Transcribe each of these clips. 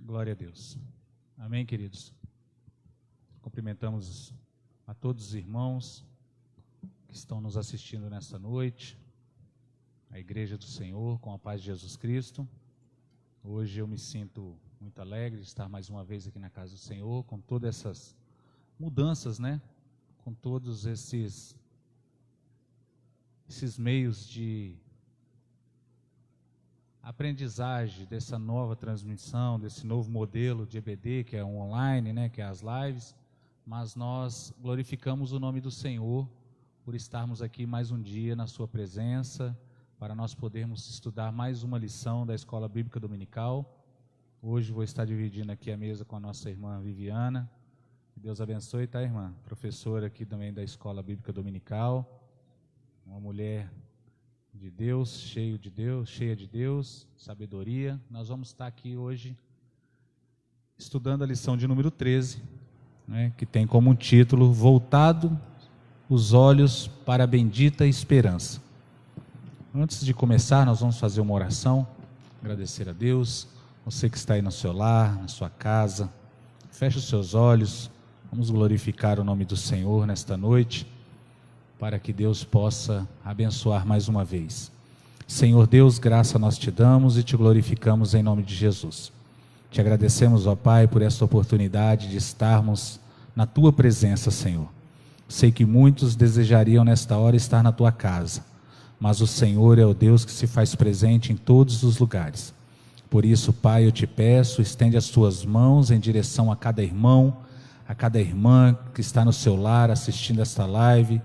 Glória a Deus. Amém, queridos? Cumprimentamos a todos os irmãos que estão nos assistindo nesta noite, a Igreja do Senhor, com a paz de Jesus Cristo. Hoje eu me sinto muito alegre de estar mais uma vez aqui na casa do Senhor, com todas essas mudanças, né? Com todos esses meios de aprendizagem dessa nova transmissão, desse novo modelo de EBD, que é o online, né, que é as lives, mas nós glorificamos o nome do Senhor por estarmos aqui mais um dia na sua presença, para nós podermos estudar mais uma lição da Escola Bíblica Dominical. Hoje vou estar dividindo aqui a mesa com a nossa irmã Viviana. Que Deus abençoe, tá, irmã? Professora aqui também da Escola Bíblica Dominical, uma mulher de Deus, cheia de Deus, sabedoria. Nós vamos estar aqui hoje estudando a lição de número 13, né, que tem como título Voltado os olhos para a bendita esperança. Antes de começar, nós vamos fazer uma oração, agradecer a Deus. Você que está aí no seu lar, na sua casa, feche os seus olhos, vamos glorificar o nome do Senhor nesta noite, para que Deus possa abençoar mais uma vez. Senhor Deus, graça nós te damos e te glorificamos em nome de Jesus. Te agradecemos, ó Pai, por esta oportunidade de estarmos na tua presença, Senhor. Sei que muitos desejariam nesta hora estar na tua casa, mas o Senhor é o Deus que se faz presente em todos os lugares. Por isso, Pai, eu te peço, estende as tuas mãos em direção a cada irmão, a cada irmã que está no seu lar assistindo esta live,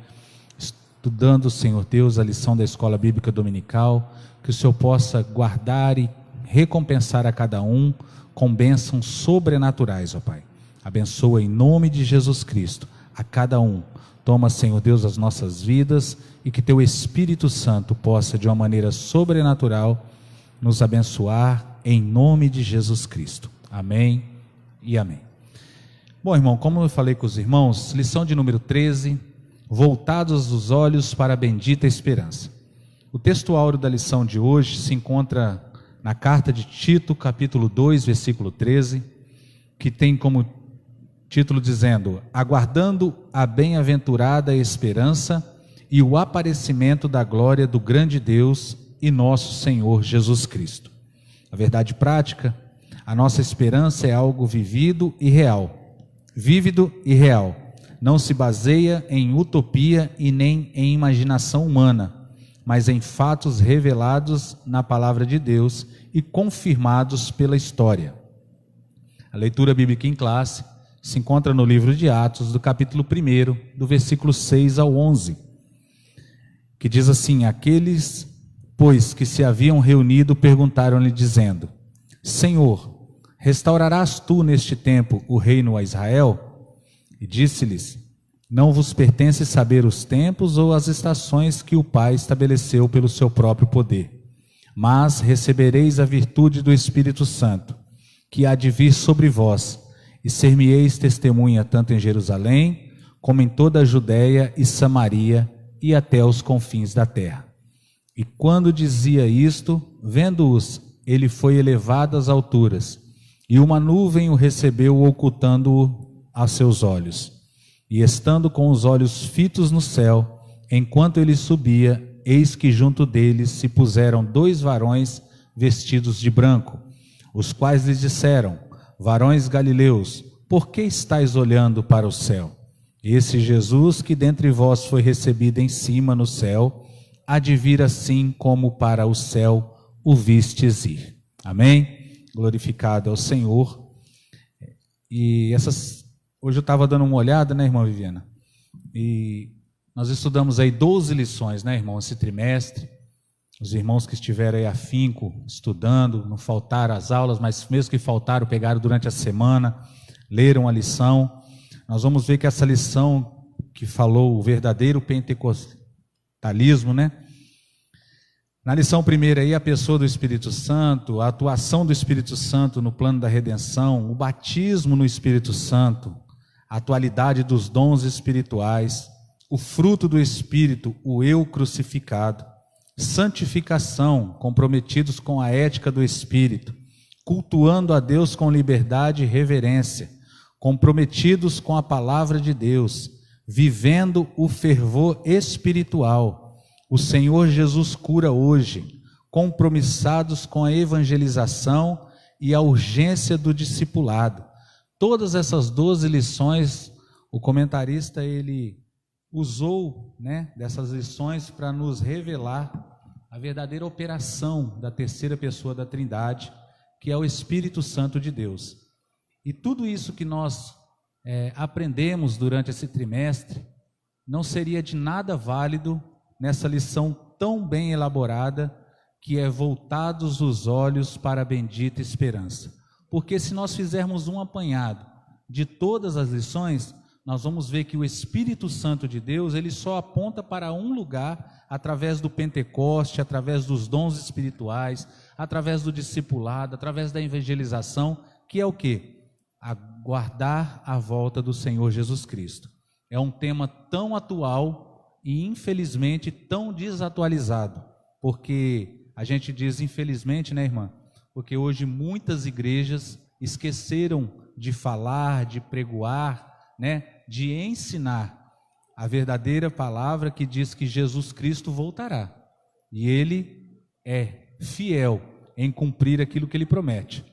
estudando, Senhor Deus, a lição da Escola Bíblica Dominical, que o Senhor possa guardar e recompensar a cada um com bênçãos sobrenaturais, ó Pai. Abençoa em nome de Jesus Cristo a cada um. Toma, Senhor Deus, as nossas vidas e que teu Espírito Santo possa, de uma maneira sobrenatural, nos abençoar em nome de Jesus Cristo. Amém e amém. Bom, irmão, como eu falei com os irmãos, lição de número 13, voltados os olhos para a bendita esperança. O texto áureo da lição de hoje se encontra na carta de Tito, capítulo 2, versículo 13, que tem como título dizendo: aguardando a bem-aventurada esperança e o aparecimento da glória do grande Deus e nosso Senhor Jesus Cristo. A verdade prática, a nossa esperança é algo vívido e real. Não se baseia em utopia e nem em imaginação humana, mas em fatos revelados na palavra de Deus e confirmados pela história. A leitura bíblica em classe se encontra no livro de Atos, do capítulo 1, do versículo 6 ao 11, que diz assim: aqueles, pois, que se haviam reunido, perguntaram-lhe, dizendo: Senhor, restaurarás tu neste tempo o reino a Israel? E disse-lhes: não vos pertence saber os tempos ou as estações que o Pai estabeleceu pelo seu próprio poder, mas recebereis a virtude do Espírito Santo, que há de vir sobre vós, e ser-me-eis testemunha tanto em Jerusalém, como em toda a Judéia e Samaria, e até os confins da terra. E quando dizia isto, vendo-os, ele foi elevado às alturas, e uma nuvem o recebeu, ocultando-o a seus olhos. E estando com os olhos fitos no céu, enquanto ele subia, eis que junto deles se puseram 2 varões vestidos de branco, os quais lhes disseram: varões galileus, por que estáis olhando para o céu? Esse Jesus que dentre vós foi recebido em cima no céu, há de vir assim como para o céu o vistes ir. Amém? Glorificado é o Senhor. E hoje eu estava dando uma olhada, né, irmã Viviana? E nós estudamos aí 12 lições, né, irmão, esse trimestre. Os irmãos que estiveram aí afinco, estudando, não faltaram as aulas, mas mesmo que faltaram, pegaram durante a semana, leram a lição. Nós vamos ver que essa lição que falou o verdadeiro pentecostalismo, né? Na lição primeira aí, a pessoa do Espírito Santo, a atuação do Espírito Santo no plano da redenção, o batismo no Espírito Santo, a atualidade dos dons espirituais, o fruto do Espírito, o eu crucificado, santificação, comprometidos com a ética do Espírito, cultuando a Deus com liberdade e reverência, comprometidos com a palavra de Deus, vivendo o fervor espiritual. O Senhor Jesus cura hoje, compromissados com a evangelização e a urgência do discipulado. Todas essas 12 lições, o comentarista ele usou, dessas lições para nos revelar a verdadeira operação da terceira pessoa da Trindade, que é o Espírito Santo de Deus. E tudo isso que nós aprendemos durante esse trimestre não seria de nada válido nessa lição tão bem elaborada, que é voltados os olhos para a bendita esperança. Porque se nós fizermos um apanhado de todas as lições, nós vamos ver que o Espírito Santo de Deus, ele só aponta para um lugar através do Pentecoste, através dos dons espirituais, através do discipulado, através da evangelização, que é o quê? Aguardar a volta do Senhor Jesus Cristo. É um tema tão atual e infelizmente tão desatualizado, porque a gente diz infelizmente, irmã? Porque hoje muitas igrejas esqueceram de falar, de pregoar, de ensinar a verdadeira palavra que diz que Jesus Cristo voltará. E Ele é fiel em cumprir aquilo que Ele promete.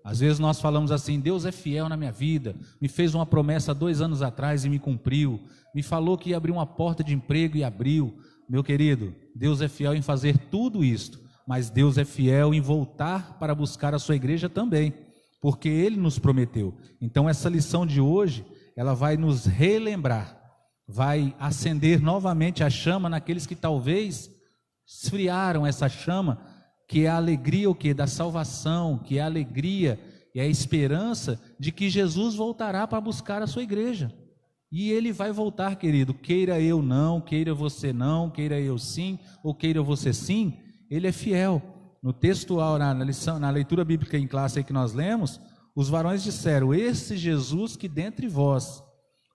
Às vezes nós falamos assim: Deus é fiel na minha vida, me fez uma promessa 2 anos atrás e me cumpriu, me falou que ia abrir uma porta de emprego e abriu. Meu querido, Deus é fiel em fazer tudo isto, mas Deus é fiel em voltar para buscar a sua igreja também, porque Ele nos prometeu. Então essa lição de hoje, ela vai nos relembrar, vai acender novamente a chama naqueles que talvez esfriaram essa chama, que é a alegria da salvação, que é a alegria e a esperança de que Jesus voltará para buscar a sua igreja. E Ele vai voltar, querido, queira eu não, queira você não, queira eu sim, ou queira você sim, Ele é fiel. No textual, na leitura bíblica em classe aí que nós lemos, os varões disseram: esse Jesus que dentre vós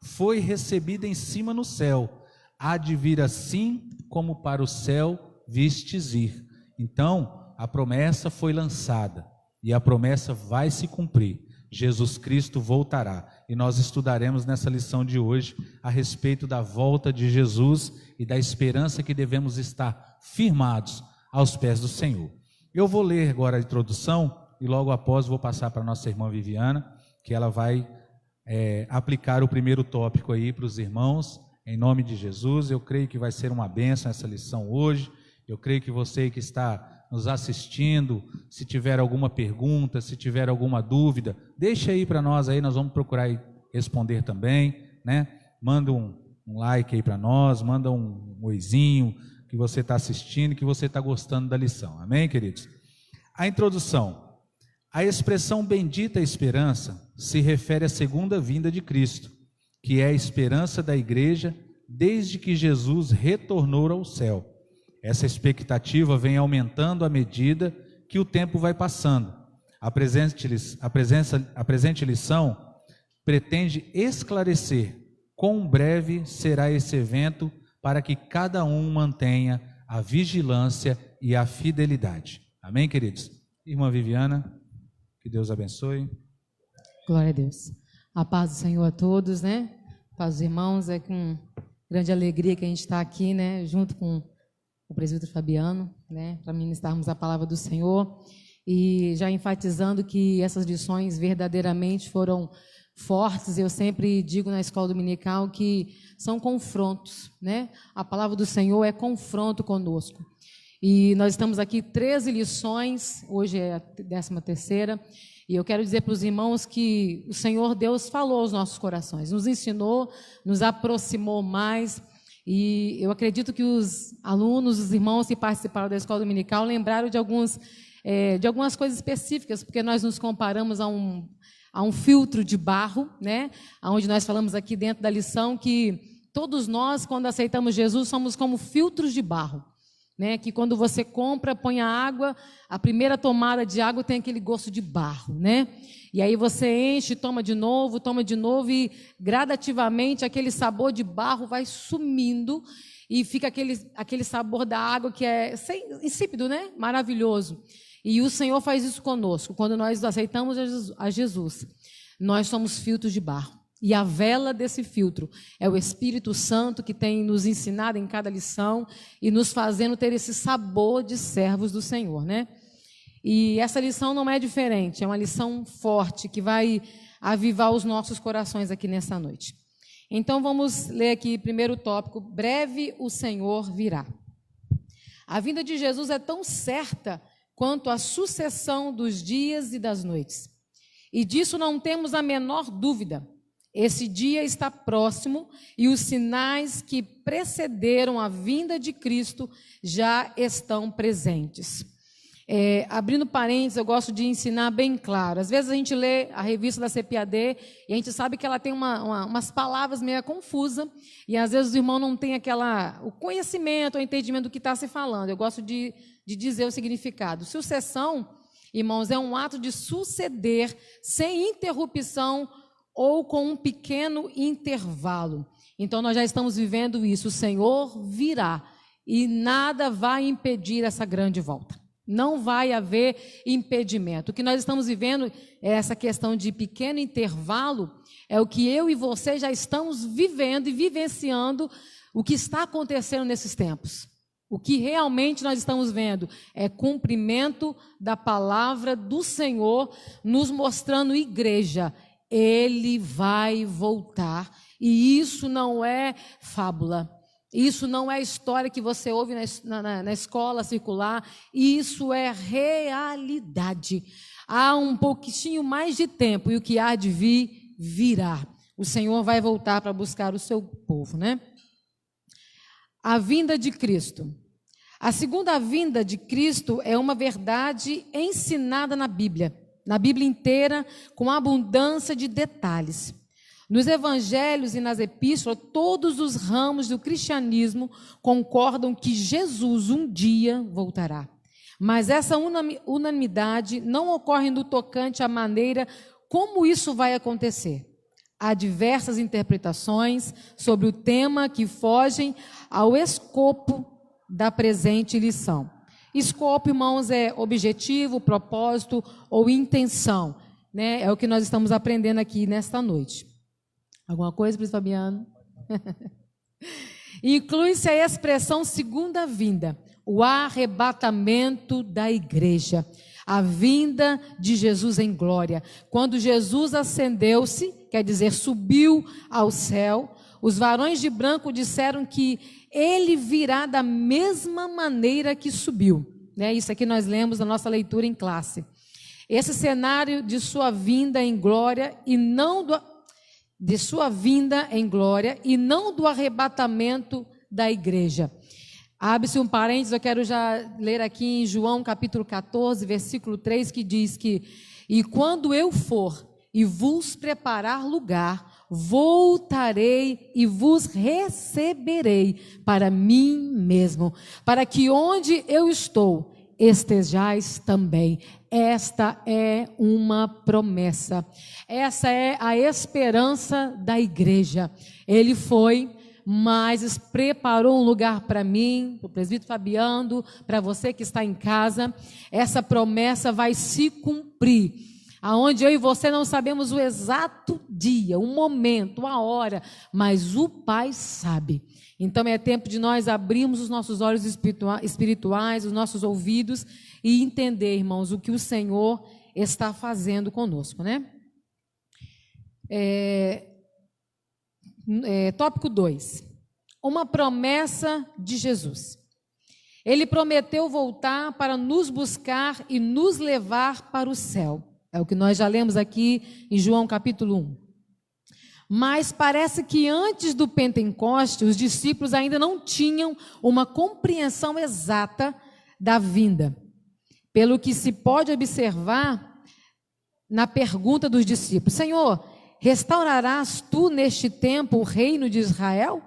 foi recebido em cima no céu, há de vir assim como para o céu vistes ir. Então, a promessa foi lançada e a promessa vai se cumprir. Jesus Cristo voltará. E nós estudaremos nessa lição de hoje a respeito da volta de Jesus e da esperança que devemos estar firmados aos pés do Senhor. Eu vou ler agora a introdução e logo após vou passar para a nossa irmã Viviana, que ela vai aplicar o primeiro tópico aí para os irmãos, em nome de Jesus. Eu creio que vai ser uma bênção essa lição hoje. Eu creio que você que está nos assistindo, se tiver alguma pergunta, se tiver alguma dúvida, deixa aí para nós aí, nós vamos procurar responder também, Manda um like aí para nós, manda um oizinho que você está assistindo, que você está gostando da lição, amém, queridos? A introdução. A expressão bendita esperança se refere à segunda vinda de Cristo, que é a esperança da igreja desde que Jesus retornou ao céu. Essa expectativa vem aumentando à medida que o tempo vai passando. A presente lição pretende esclarecer quão breve será esse evento para que cada um mantenha a vigilância e a fidelidade. Amém, queridos? Irmã Viviana, que Deus abençoe. Glória a Deus. A paz do Senhor a todos, Paz dos irmãos, é com grande alegria que a gente está aqui, junto com o presbítero Fabiano, para ministrarmos a palavra do Senhor, e já enfatizando que essas lições verdadeiramente foram fortes. Eu sempre digo na escola dominical que são confrontos, A palavra do Senhor é confronto conosco. E nós estamos aqui 13 lições, hoje é a 13ª, e eu quero dizer para os irmãos que o Senhor Deus falou aos nossos corações, nos ensinou, nos aproximou mais. E eu acredito que os alunos, os irmãos que participaram da escola dominical lembraram de algumas coisas específicas, porque nós nos comparamos a um filtro de barro, onde nós falamos aqui dentro da lição que todos nós, quando aceitamos Jesus, somos como filtros de barro, que quando você compra, põe a água, a primeira tomada de água tem aquele gosto de barro, E aí você enche, toma de novo, e gradativamente aquele sabor de barro vai sumindo e fica aquele sabor da água que é insípido, maravilhoso. E o Senhor faz isso conosco. Quando nós aceitamos a Jesus, nós somos filtros de barro. E a vela desse filtro é o Espírito Santo que tem nos ensinado em cada lição e nos fazendo ter esse sabor de servos do Senhor, né? E essa lição não é diferente, é uma lição forte que vai avivar os nossos corações aqui nessa noite. Então vamos ler aqui primeiro tópico: breve o Senhor virá. A vinda de Jesus é tão certa quanto a sucessão dos dias e das noites. E disso não temos a menor dúvida. Esse dia está próximo e os sinais que precederam a vinda de Cristo já estão presentes. Abrindo parênteses, eu gosto de ensinar bem claro. Às vezes a gente lê a revista da CPAD e a gente sabe que ela tem umas palavras meio confusas e às vezes o irmão não tem o conhecimento, o entendimento do que está se falando. Eu gosto de dizer o significado. Sucessão, irmãos, é um ato de suceder sem interrupção ou com um pequeno intervalo. Então nós já estamos vivendo isso. O Senhor virá e nada vai impedir essa grande volta. Não vai haver impedimento. O que nós estamos vivendo é essa questão de pequeno intervalo, é o que eu e você já estamos vivendo e vivenciando o que está acontecendo nesses tempos. O que realmente nós estamos vendo é cumprimento da palavra do Senhor, nos mostrando igreja. Ele vai voltar. E isso não é fábula. Isso não é história que você ouve na escola circular, isso é realidade. Há um pouquinho mais de tempo e o que há de vir, virá. O Senhor vai voltar para buscar o seu povo, né? A vinda de Cristo. A segunda vinda de Cristo é uma verdade ensinada na Bíblia inteira, com abundância de detalhes. Nos evangelhos e nas epístolas, todos os ramos do cristianismo concordam que Jesus um dia voltará. Mas essa unanimidade não ocorre no tocante à maneira como isso vai acontecer. Há diversas interpretações sobre o tema que fogem ao escopo da presente lição. Escopo, irmãos, é objetivo, propósito ou intenção, né? É o que nós estamos aprendendo aqui nesta noite. Alguma coisa, Príncipe Fabiano? Inclui-se a expressão segunda vinda, o arrebatamento da igreja, a vinda de Jesus em glória. Quando Jesus ascendeu-se, quer dizer, subiu ao céu, os varões de branco disseram que ele virá da mesma maneira que subiu. Né? Isso aqui nós lemos na nossa leitura em classe. Esse cenário de sua vinda em glória e não de sua vinda em glória e não do arrebatamento da igreja. Abre-se um parênteses, eu quero já ler aqui em João capítulo 14, versículo 3, que diz que: e quando eu for e vos preparar lugar, voltarei e vos receberei para mim mesmo, para que onde eu estou, estejais também. Esta é uma promessa. Essa é a esperança da igreja. Ele foi, mas preparou um lugar para mim, para o presbítero Fabiano, para você que está em casa. Essa promessa vai se cumprir. Aonde eu e você não sabemos o exato dia, o momento, a hora, mas o Pai sabe. Então é tempo de nós abrirmos os nossos olhos espirituais, os nossos ouvidos e entender, irmãos, o que o Senhor está fazendo conosco, né? Tópico 2. Uma promessa de Jesus. Ele prometeu voltar para nos buscar e nos levar para o céu. É o que nós já lemos aqui em João capítulo 1. Mas parece que antes do Pentecoste, os discípulos ainda não tinham uma compreensão exata da vinda. Pelo que se pode observar na pergunta dos discípulos: Senhor, restaurarás tu neste tempo o reino de Israel?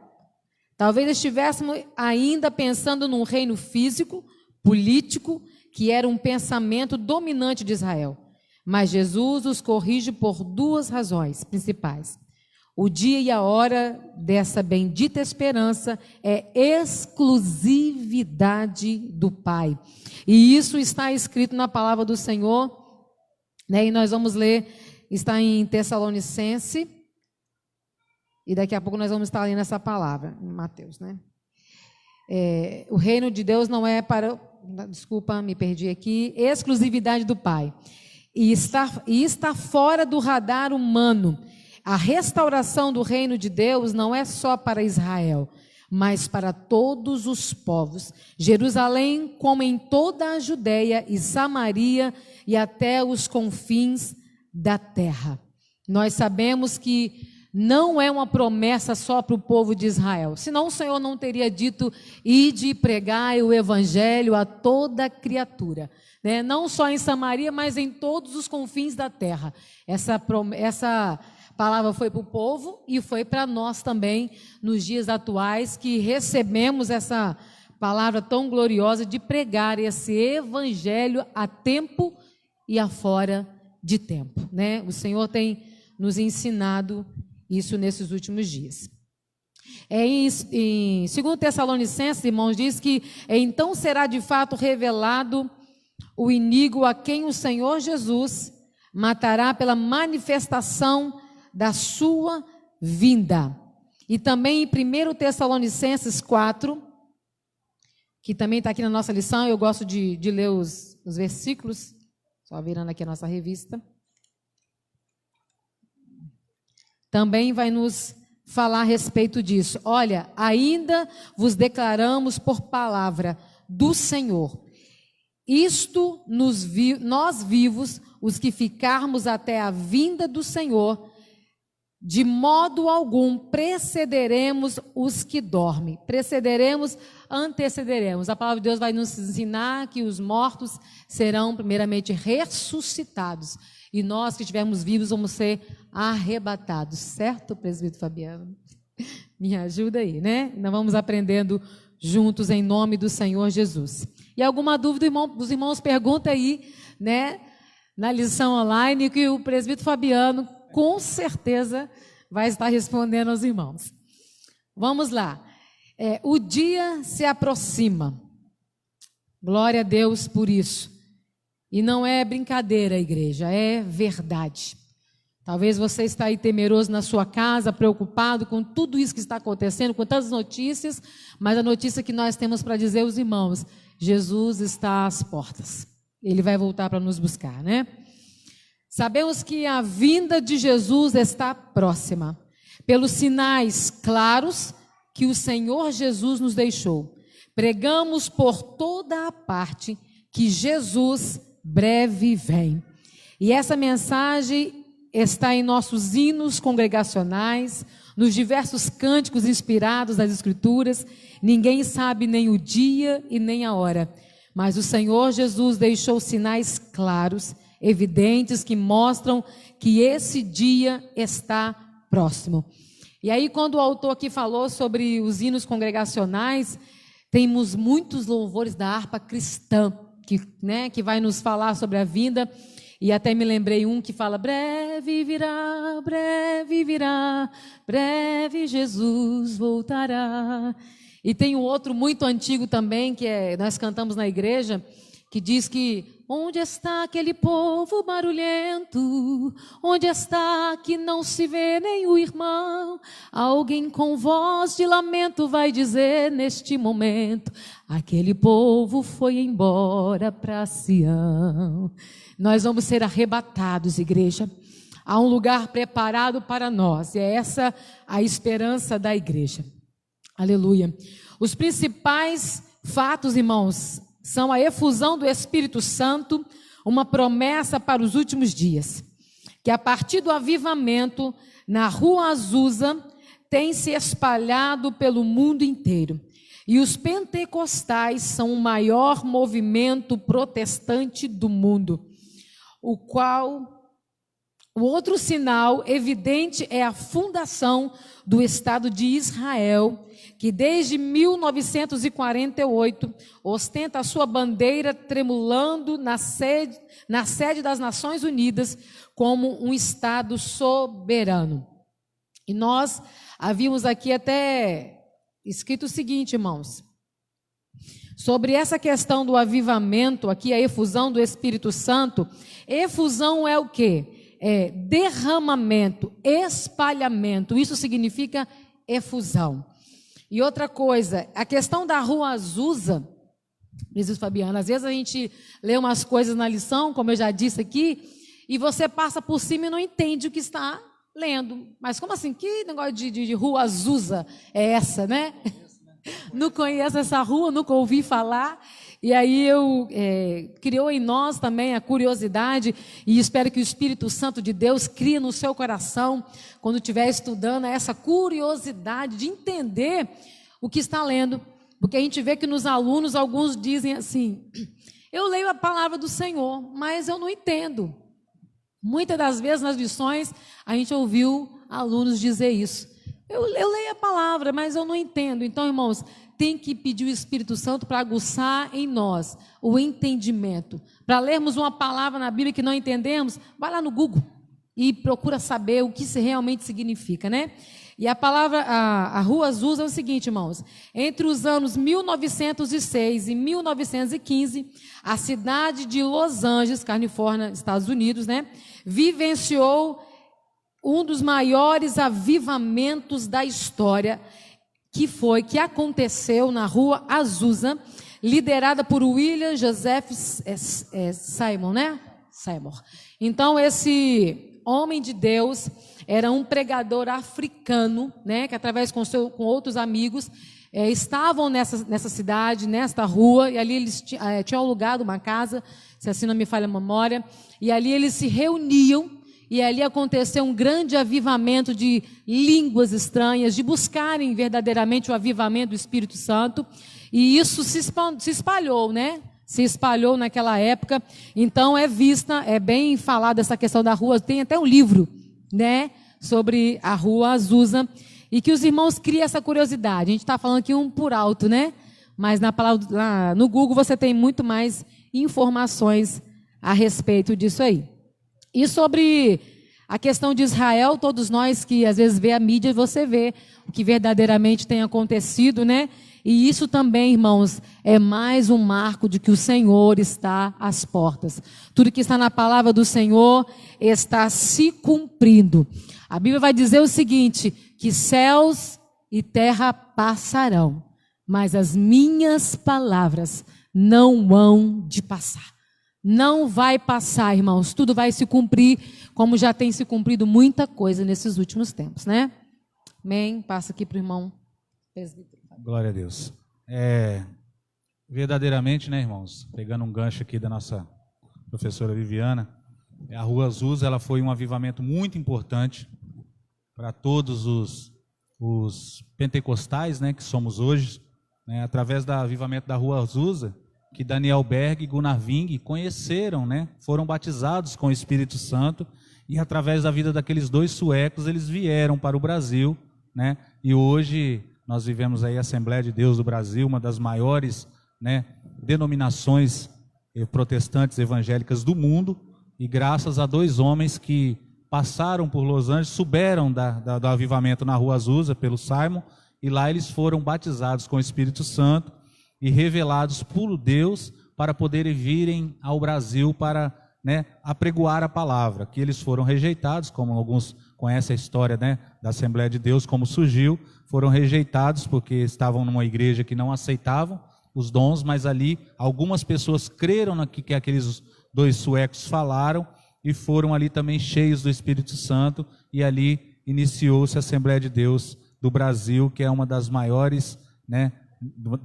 Talvez estivéssemos ainda pensando num reino físico, político, que era um pensamento dominante de Israel. Mas Jesus os corrige por duas razões principais. O dia e a hora dessa bendita esperança é exclusividade do Pai. E isso está escrito na palavra do Senhor, né? E nós vamos ler, está em Tessalonicenses, e daqui a pouco nós vamos estar lendo essa palavra, em Mateus, né? O reino de Deus não é para, desculpa, me perdi aqui, exclusividade do Pai. E está fora do radar humano. A restauração do reino de Deus não é só para Israel, mas para todos os povos. Jerusalém, como em toda a Judeia e Samaria e até os confins da terra. Nós sabemos que não é uma promessa só para o povo de Israel. Senão o Senhor não teria dito, ide e pregai o evangelho a toda criatura. Né? Não só em Samaria, mas em todos os confins da terra. Essa palavra foi para o povo e foi para nós também, nos dias atuais, que recebemos essa palavra tão gloriosa de pregar esse evangelho a tempo e a fora de tempo. Né? O Senhor tem nos ensinado isso nesses últimos dias. Em 2 Tessalonicenses, irmãos, diz que então será de fato revelado o iníquo a quem o Senhor Jesus matará pela manifestação da sua vinda. E também em 1 Tessalonicenses 4, que também está aqui na nossa lição, eu gosto de ler os versículos, só virando aqui a nossa revista. Também vai nos falar a respeito disso. Olha, ainda vos declaramos por palavra do Senhor. Isto nós vivos, os que ficarmos até a vinda do Senhor, de modo algum precederemos os que dormem. Precederemos, antecederemos. A palavra de Deus vai nos ensinar que os mortos serão primeiramente ressuscitados. E nós que estivermos vivos vamos ser arrebatados. Certo, presbítero Fabiano? Me ajuda aí, né? Nós vamos aprendendo juntos em nome do Senhor Jesus. E alguma dúvida, os irmãos perguntam aí, né? Na lição online, que o presbítero Fabiano com certeza vai estar respondendo aos irmãos. Vamos lá. O dia se aproxima. Glória a Deus por isso. E não é brincadeira, igreja, é verdade. Talvez você está aí temeroso na sua casa, preocupado com tudo isso que está acontecendo, com tantas notícias, mas a notícia que nós temos para dizer aos irmãos, Jesus está às portas. Ele vai voltar para nos buscar, né? Sabemos que a vinda de Jesus está próxima, pelos sinais claros que o Senhor Jesus nos deixou. Pregamos por toda a parte que Jesus breve vem. E essa mensagem está em nossos hinos congregacionais, nos diversos cânticos inspirados das Escrituras. Ninguém sabe nem o dia e nem a hora, mas o Senhor Jesus deixou sinais claros, evidentes, que mostram que esse dia está próximo. E aí, quando o autor aqui falou sobre os hinos congregacionais, temos muitos louvores da harpa cristã, que vai nos falar sobre a vinda, e até me lembrei um que fala, breve virá, breve Jesus voltará. E tem um outro muito antigo também, que nós cantamos na igreja, que diz que, onde está aquele povo barulhento? Onde está que não se vê nem o irmão? Alguém com voz de lamento vai dizer neste momento, aquele povo foi embora para Sião. Nós vamos ser arrebatados, igreja. Há um lugar preparado para nós. E é essa a esperança da igreja. Aleluia. Os principais fatos, irmãos, são a efusão do Espírito Santo, uma promessa para os últimos dias, que a partir do avivamento, na Rua Azusa, tem se espalhado pelo mundo inteiro. E os pentecostais são o maior movimento protestante do mundo, o outro sinal evidente é a fundação do Estado de Israel, que desde 1948 ostenta a sua bandeira tremulando na sede das Nações Unidas como um Estado soberano. E nós havíamos aqui até escrito o seguinte, irmãos, sobre essa questão do avivamento, aqui a efusão do Espírito Santo. Efusão é o quê? É derramamento, espalhamento, isso significa efusão. E outra coisa, a questão da Rua Azusa, presbítero Fabiano, às vezes a gente lê umas coisas na lição, como eu já disse aqui, e você passa por cima e não entende o que está lendo. Mas como assim? Que negócio de Rua Azusa é essa, né? Não conheço essa rua, nunca ouvi falar. E aí criou em nós também a curiosidade, e espero que o Espírito Santo de Deus crie no seu coração, quando estiver estudando, essa curiosidade de entender o que está lendo. Porque a gente vê que nos alunos, alguns dizem assim, eu leio a palavra do Senhor, mas eu não entendo. Muitas das vezes nas lições, a gente ouviu alunos dizer isso. Eu leio a palavra, mas eu não entendo. Então, irmãos, tem que pedir o Espírito Santo para aguçar em nós o entendimento. Para lermos uma palavra na Bíblia que não entendemos, vai lá no Google e procura saber o que isso realmente significa, né? E a palavra, a Rua Azusa é o seguinte, irmãos, entre os anos 1906 e 1915, a cidade de Los Angeles, Califórnia, Estados Unidos, né, vivenciou um dos maiores avivamentos da história, que aconteceu na Rua Azusa, liderada por William Joseph Seymour, né? Seymour. Então, esse homem de Deus era um pregador africano, né? Que através com outros amigos estavam nessa cidade, nesta rua, e ali eles tinham alugado uma casa, se assim não me falha a memória, e ali eles se reuniam. E ali aconteceu um grande avivamento de línguas estranhas, de buscarem verdadeiramente o avivamento do Espírito Santo. E isso se espalhou, né? Se espalhou naquela época. Então é bem falada essa questão da rua. Tem até um livro, né? Sobre a Rua Azusa. E que os irmãos criam essa curiosidade. A gente está falando aqui um por alto, né? Mas no Google você tem muito mais informações a respeito disso aí. E sobre a questão de Israel, todos nós que às vezes vê a mídia, você vê o que verdadeiramente tem acontecido, né? E isso também, irmãos, é mais um marco de que o Senhor está às portas. Tudo que está na palavra do Senhor está se cumprindo. A Bíblia vai dizer o seguinte, que céus e terra passarão, mas as minhas palavras não hão de passar. Não vai passar, irmãos, tudo vai se cumprir, como já tem se cumprido muita coisa nesses últimos tempos, né? Amém? Passa aqui para o irmão. Glória a Deus. Verdadeiramente, né, irmãos, pegando um gancho aqui da nossa professora Viviana, a Rua Azusa, ela foi um avivamento muito importante para todos os pentecostais, né, que somos hoje, né, através do avivamento da Rua Azusa, que Daniel Berg e Gunnar Ving conheceram, né? Foram batizados com o Espírito Santo, e através da vida daqueles dois suecos eles vieram para o Brasil, né? E hoje nós vivemos aí a Assembleia de Deus do Brasil, uma das maiores, né, denominações protestantes evangélicas do mundo, e graças a dois homens que passaram por Los Angeles, souberam do avivamento na Rua Azusa pelo Simon, e lá eles foram batizados com o Espírito Santo e revelados por Deus para poderem virem ao Brasil para, né, apregoar a palavra, que eles foram rejeitados, como alguns conhecem a história, né, da Assembleia de Deus, como surgiu, foram rejeitados porque estavam numa igreja que não aceitavam os dons, mas ali algumas pessoas creram no que aqueles dois suecos falaram e foram ali também cheios do Espírito Santo, e ali iniciou-se a Assembleia de Deus do Brasil, que é uma das maiores, né,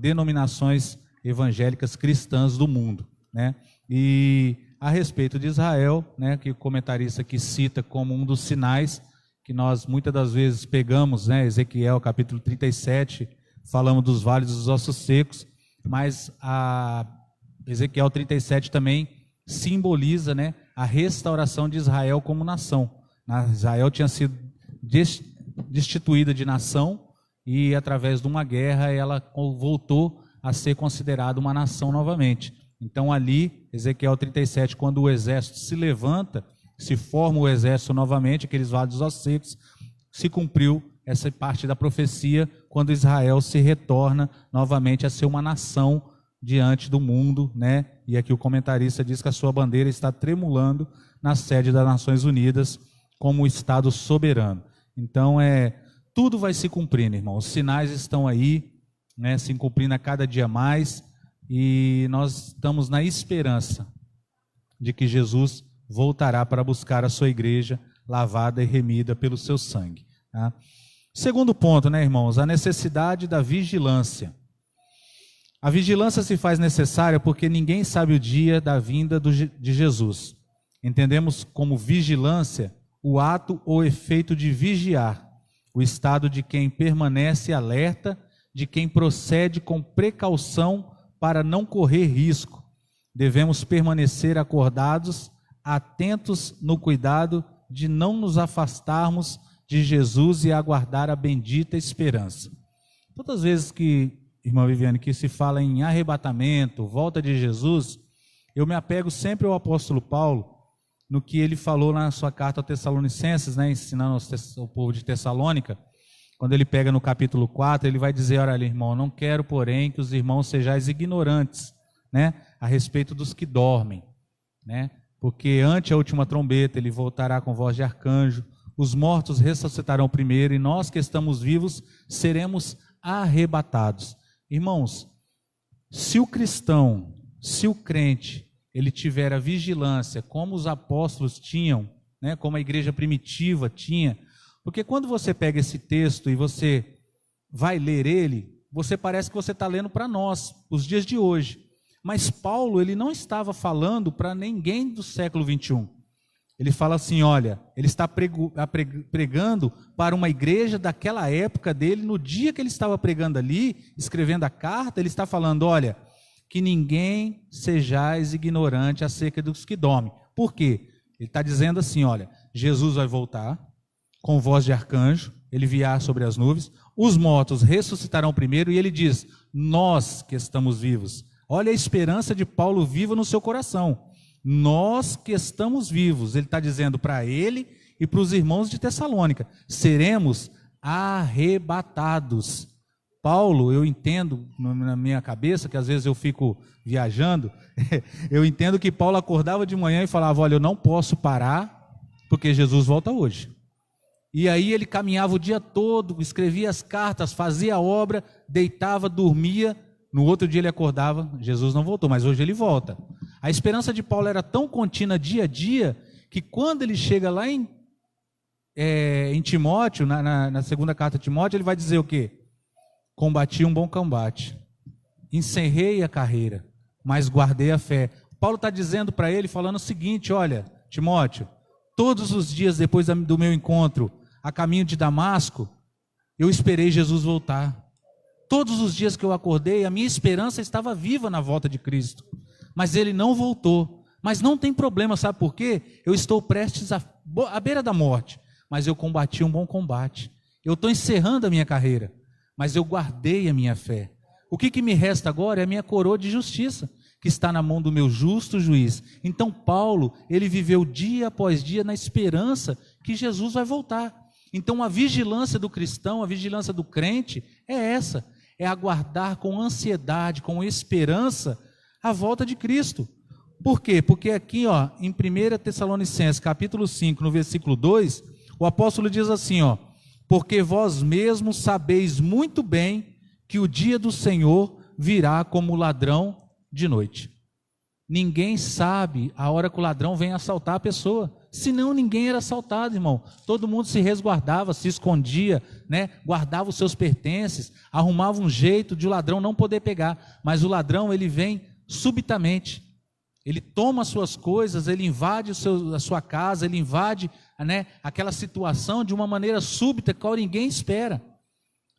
denominações evangélicas cristãs do mundo, né? E a respeito de Israel, né, que o comentarista aqui cita como um dos sinais que nós muitas das vezes pegamos, né, Ezequiel capítulo 37, falamos dos vales dos ossos secos, mas a Ezequiel 37 também simboliza, né, a restauração de Israel como nação. Israel tinha sido destituída de nação, e através de uma guerra ela voltou a ser considerada uma nação novamente. Então ali, Ezequiel 37, quando o exército se levanta, se forma o exército novamente, aqueles vales dos ossos secos, se cumpriu essa parte da profecia, quando Israel se retorna novamente a ser uma nação diante do mundo, né? E aqui o comentarista diz que a sua bandeira está tremulando na sede das Nações Unidas como Estado soberano. Então, tudo vai se cumprindo, irmão. Os sinais estão aí, né, se cumprindo a cada dia mais, e nós estamos na esperança de que Jesus voltará para buscar a sua igreja lavada e remida pelo seu sangue. Tá? Segundo ponto, né, irmãos, a necessidade da vigilância. A vigilância se faz necessária porque ninguém sabe o dia da vinda de Jesus. Entendemos como vigilância o ato ou efeito de vigiar, o estado de quem permanece alerta, de quem procede com precaução para não correr risco. Devemos permanecer acordados, atentos no cuidado de não nos afastarmos de Jesus e aguardar a bendita esperança. Todas as vezes que, irmã Viviane, que se fala em arrebatamento, volta de Jesus, eu me apego sempre ao apóstolo Paulo, no que ele falou na sua carta aos Tessalonicenses, né, ensinando ao povo de Tessalônica. Quando ele pega no capítulo 4, ele vai dizer: olha, irmão, não quero, porém, que os irmãos sejais ignorantes, né, a respeito dos que dormem, né, porque ante a última trombeta ele voltará com voz de arcanjo, os mortos ressuscitarão primeiro e nós que estamos vivos seremos arrebatados. Irmãos, se o cristão, se o crente, ele tiver a vigilância como os apóstolos tinham, né, como a igreja primitiva tinha, porque quando você pega esse texto e você vai ler ele, você parece que você está lendo para nós, os dias de hoje. Mas Paulo, ele não estava falando para ninguém do século 21. Ele fala assim, olha, ele está pregando para uma igreja daquela época dele, no dia que ele estava pregando ali, escrevendo a carta, ele está falando, olha, que ninguém sejais ignorante acerca dos que dormem. Por quê? Ele está dizendo assim, olha, Jesus vai voltar com voz de arcanjo, ele virá sobre as nuvens, os mortos ressuscitarão primeiro, e ele diz, nós que estamos vivos. Olha a esperança de Paulo viva no seu coração. Nós que estamos vivos, ele está dizendo para ele e para os irmãos de Tessalônica, seremos arrebatados. Paulo, eu entendo na minha cabeça, que às vezes eu fico viajando, eu entendo que Paulo acordava de manhã e falava, olha, eu não posso parar, porque Jesus volta hoje. E aí ele caminhava o dia todo, escrevia as cartas, fazia a obra, deitava, dormia, no outro dia ele acordava, Jesus não voltou, mas hoje ele volta. A esperança de Paulo era tão contínua dia a dia, que quando ele chega lá em Timóteo, na segunda carta de Timóteo, ele vai dizer o quê? Combati um bom combate, encerrei a carreira, mas guardei a fé. Paulo está dizendo para ele, falando o seguinte, olha, Timóteo, todos os dias depois do meu encontro a caminho de Damasco, eu esperei Jesus voltar. Todos os dias que eu acordei, a minha esperança estava viva na volta de Cristo. Mas ele não voltou. Mas não tem problema, sabe por quê? Eu estou prestes à beira da morte, mas eu combati um bom combate. Eu estou encerrando a minha carreira, mas eu guardei a minha fé. O que me resta agora é a minha coroa de justiça, que está na mão do meu justo juiz. Então Paulo, ele viveu dia após dia na esperança que Jesus vai voltar. Então a vigilância do cristão, a vigilância do crente é essa, é aguardar com ansiedade, com esperança a volta de Cristo. Por quê? Porque aqui, ó, em 1 Tessalonicenses, capítulo 5, no versículo 2, o apóstolo diz assim, ó, porque vós mesmos sabeis muito bem que o dia do Senhor virá como ladrão de noite. Ninguém sabe a hora que o ladrão vem assaltar a pessoa, senão ninguém era assaltado, irmão. Todo mundo se resguardava, se escondia, né? Guardava os seus pertences, arrumava um jeito de o ladrão não poder pegar, mas o ladrão, ele vem subitamente, ele toma as suas coisas, ele invade a sua casa, ele invade, né, aquela situação de uma maneira súbita, que ninguém espera,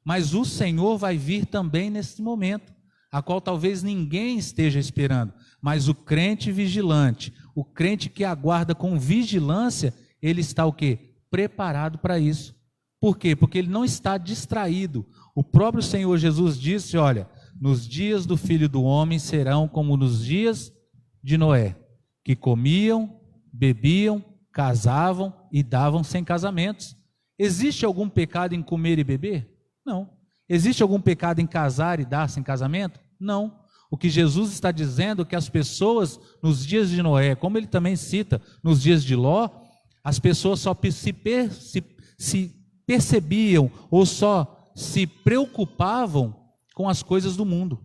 mas o Senhor vai vir também nesse momento, a qual talvez ninguém esteja esperando, mas o crente vigilante, o crente que aguarda com vigilância, ele está o quê? Preparado para isso. Por quê? Porque ele não está distraído. O próprio Senhor Jesus disse, olha, nos dias do Filho do Homem serão como nos dias de Noé, que comiam, bebiam, casavam e davam sem casamentos. Existe algum pecado em comer e beber? Não. Existe algum pecado em casar e dar-se em casamento? Não. O que Jesus está dizendo é que as pessoas nos dias de Noé, como ele também cita nos dias de Ló, as pessoas só se percebiam ou só se preocupavam com as coisas do mundo.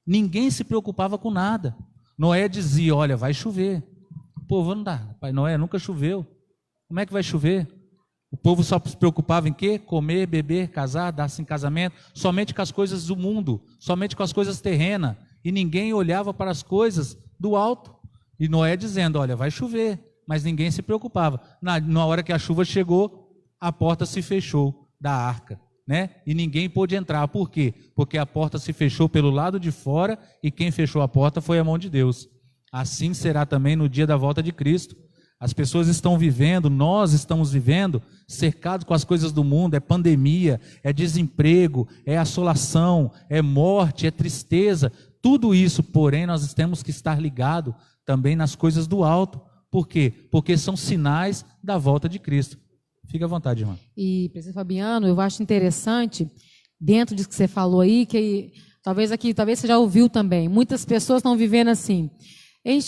Ninguém se preocupava com nada. Noé dizia, olha, vai chover. O povo não dá, pai Noé, nunca choveu. Como é que vai chover? O povo só se preocupava em quê? Comer, beber, casar, dar-se em casamento, somente com as coisas do mundo, somente com as coisas terrenas. E ninguém olhava para as coisas do alto. E Noé dizendo, olha, vai chover. Mas ninguém se preocupava. Na hora que a chuva chegou, a porta se fechou da arca, né? E ninguém pôde entrar. Por quê? Porque a porta se fechou pelo lado de fora e quem fechou a porta foi a mão de Deus. Assim será também no dia da volta de Cristo. As pessoas estão vivendo, nós estamos vivendo, cercados com as coisas do mundo, é pandemia, é desemprego, é assolação, é morte, é tristeza, tudo isso, porém, nós temos que estar ligados também nas coisas do alto. Por quê? Porque são sinais da volta de Cristo. Fique à vontade, irmã. E, professor Fabiano, eu acho interessante, dentro disso que você falou aí, que talvez você já ouviu também, muitas pessoas estão vivendo assim,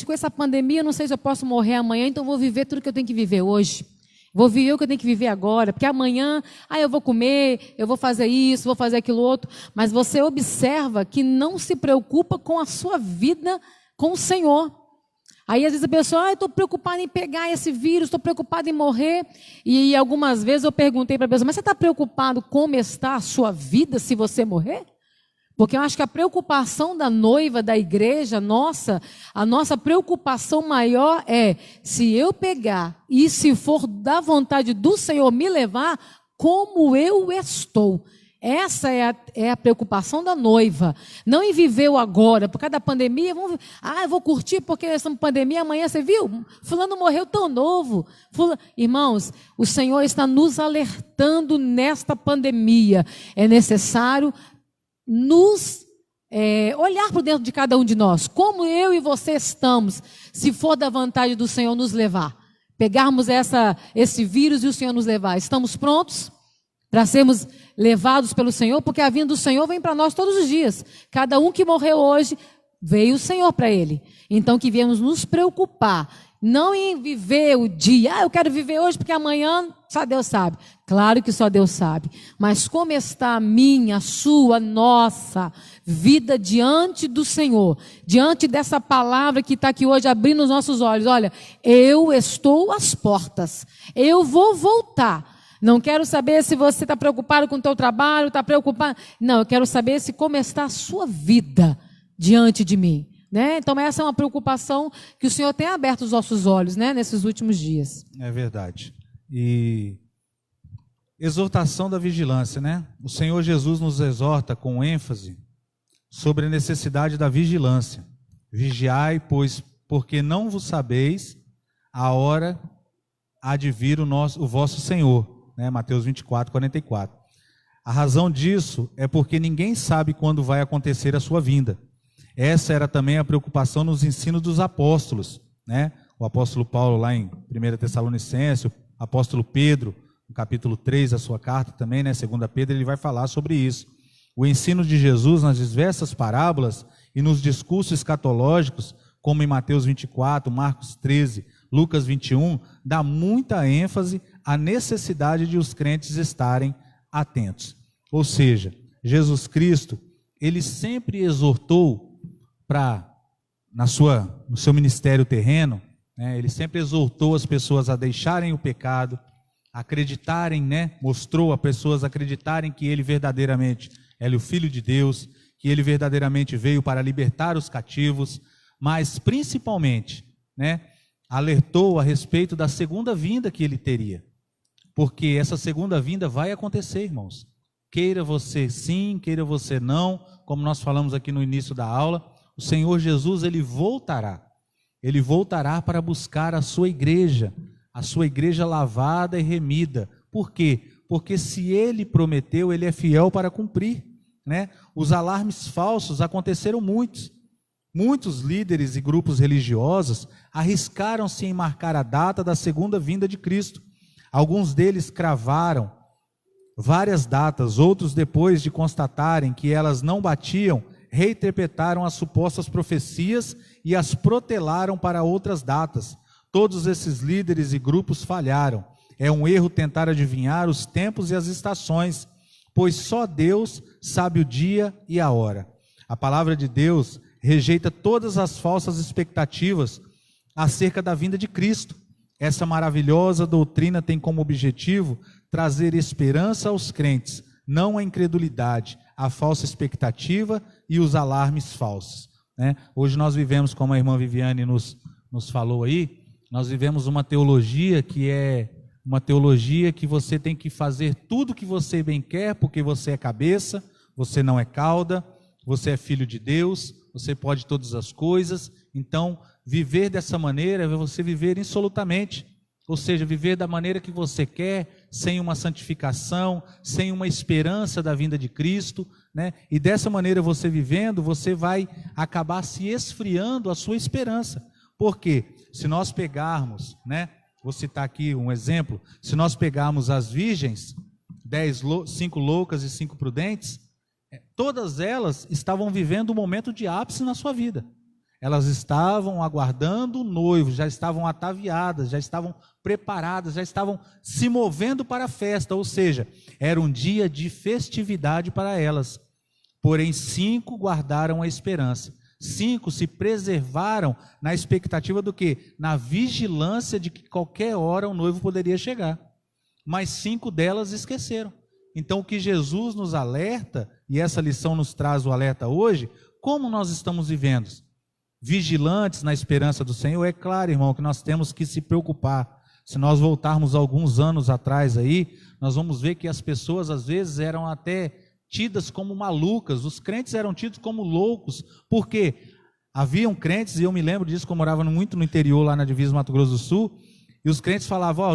com essa pandemia, eu não sei se eu posso morrer amanhã, então eu vou viver tudo que eu tenho que viver hoje. Vou viver o que eu tenho que viver agora, porque amanhã, eu vou comer, eu vou fazer isso, vou fazer aquilo outro. Mas você observa que não se preocupa com a sua vida com o Senhor. Aí às vezes a pessoa, estou preocupada em pegar esse vírus, estou preocupada em morrer. E algumas vezes eu perguntei para a pessoa, mas você está preocupado como está a sua vida se você morrer? Porque eu acho que a preocupação da noiva, da igreja, a nossa preocupação maior é, se eu pegar e se for da vontade do Senhor me levar, como eu estou. Essa é a preocupação da noiva. Não em viver o agora, por causa da pandemia, eu vou curtir porque essa pandemia, amanhã você viu? Fulano morreu tão novo. Irmãos, o Senhor está nos alertando nesta pandemia. É necessário olhar por dentro de cada um de nós, como eu e você estamos, se for da vontade do Senhor nos levar, pegarmos esse vírus e o Senhor nos levar, estamos prontos para sermos levados pelo Senhor, porque a vinda do Senhor vem para nós todos os dias, cada um que morreu hoje, veio o Senhor para ele, então que viemos nos preocupar, não em viver o dia, eu quero viver hoje porque amanhã só Deus sabe. Claro que só Deus sabe. Mas como está a minha, a sua, a nossa vida diante do Senhor, diante dessa palavra que está aqui hoje abrindo os nossos olhos. Olha, eu estou às portas, eu vou voltar. Não quero saber se você está preocupado com o teu trabalho, está preocupado. Não, eu quero saber como está a sua vida diante de mim. Né? Então essa é uma preocupação que o Senhor tem aberto os nossos olhos, né? Nesses últimos dias. É verdade. E exortação da vigilância, né? O Senhor Jesus nos exorta com ênfase sobre a necessidade da vigilância. Vigiai, pois, porque não vos sabeis a hora há de vir o vosso Senhor, né? Mateus 24, 44. A razão disso é porque ninguém sabe quando vai acontecer a sua vinda. Essa era também a preocupação nos ensinos dos apóstolos, né? O apóstolo Paulo lá em 1 Tessalonicenses, o apóstolo Pedro, no capítulo 3 da sua carta também, né? 2 Pedro, ele vai falar sobre isso. O ensino de Jesus nas diversas parábolas e nos discursos escatológicos, como em Mateus 24, Marcos 13, Lucas 21, dá muita ênfase à necessidade de os crentes estarem atentos. Ou seja, Jesus Cristo, ele sempre exortou no seu ministério terreno, né, ele sempre exortou as pessoas a deixarem o pecado, acreditarem, né, mostrou a pessoas acreditarem que ele verdadeiramente é o Filho de Deus, que ele verdadeiramente veio para libertar os cativos, mas principalmente, né, alertou a respeito da segunda vinda que ele teria, porque essa segunda vinda vai acontecer, irmãos, queira você sim, queira você não, como nós falamos aqui no início da aula, o Senhor Jesus, ele voltará para buscar a sua igreja lavada e remida. Por quê? Porque se ele prometeu, ele é fiel para cumprir, né? Os alarmes falsos aconteceram muitos líderes e grupos religiosos arriscaram-se em marcar a data da segunda vinda de Cristo. Alguns deles cravaram várias datas. Outros, depois de constatarem que elas não batiam, reinterpretaram as supostas profecias e as protelaram para outras datas. Todos esses líderes e grupos falharam. É um erro tentar adivinhar os tempos e as estações, pois só Deus sabe o dia e a hora. A palavra de Deus rejeita todas as falsas expectativas acerca da vinda de Cristo. Essa maravilhosa doutrina tem como objetivo trazer esperança aos crentes, não a incredulidade, a falsa expectativa e os alarmes falsos, né? Hoje nós vivemos, como a irmã Viviane nos falou aí, nós vivemos uma teologia que é uma teologia que você tem que fazer tudo o que você bem quer, porque você é cabeça, você não é cauda, você é filho de Deus, você pode todas as coisas. Então, viver dessa maneira é você viver insolutamente, ou seja, viver da maneira que você quer, sem uma santificação, sem uma esperança da vinda de Cristo, né? E dessa maneira você vivendo, você vai acabar se esfriando a sua esperança. Porque se nós pegarmos, né, vou citar aqui um exemplo, se nós pegarmos as virgens, 5 loucas e 5 prudentes, todas elas estavam vivendo um momento de ápice na sua vida. Elas estavam aguardando o noivo, já estavam ataviadas, já estavam preparadas, já estavam se movendo para a festa, ou seja, era um dia de festividade para elas. Porém, 5 guardaram a esperança. 5 se preservaram na expectativa do quê? Na vigilância de que qualquer hora o noivo poderia chegar. Mas 5 delas esqueceram. Então, o que Jesus nos alerta, e essa lição nos traz o alerta hoje, como nós estamos vivendo? Vigilantes na esperança do Senhor? É claro, irmão, que nós temos que se preocupar. Se nós voltarmos alguns anos atrás aí, nós vamos ver que as pessoas às vezes eram até tidas como malucas, os crentes eram tidos como loucos, porque haviam crentes, e eu me lembro disso, que eu morava muito no interior, lá na divisa do Mato Grosso do Sul, e os crentes falavam,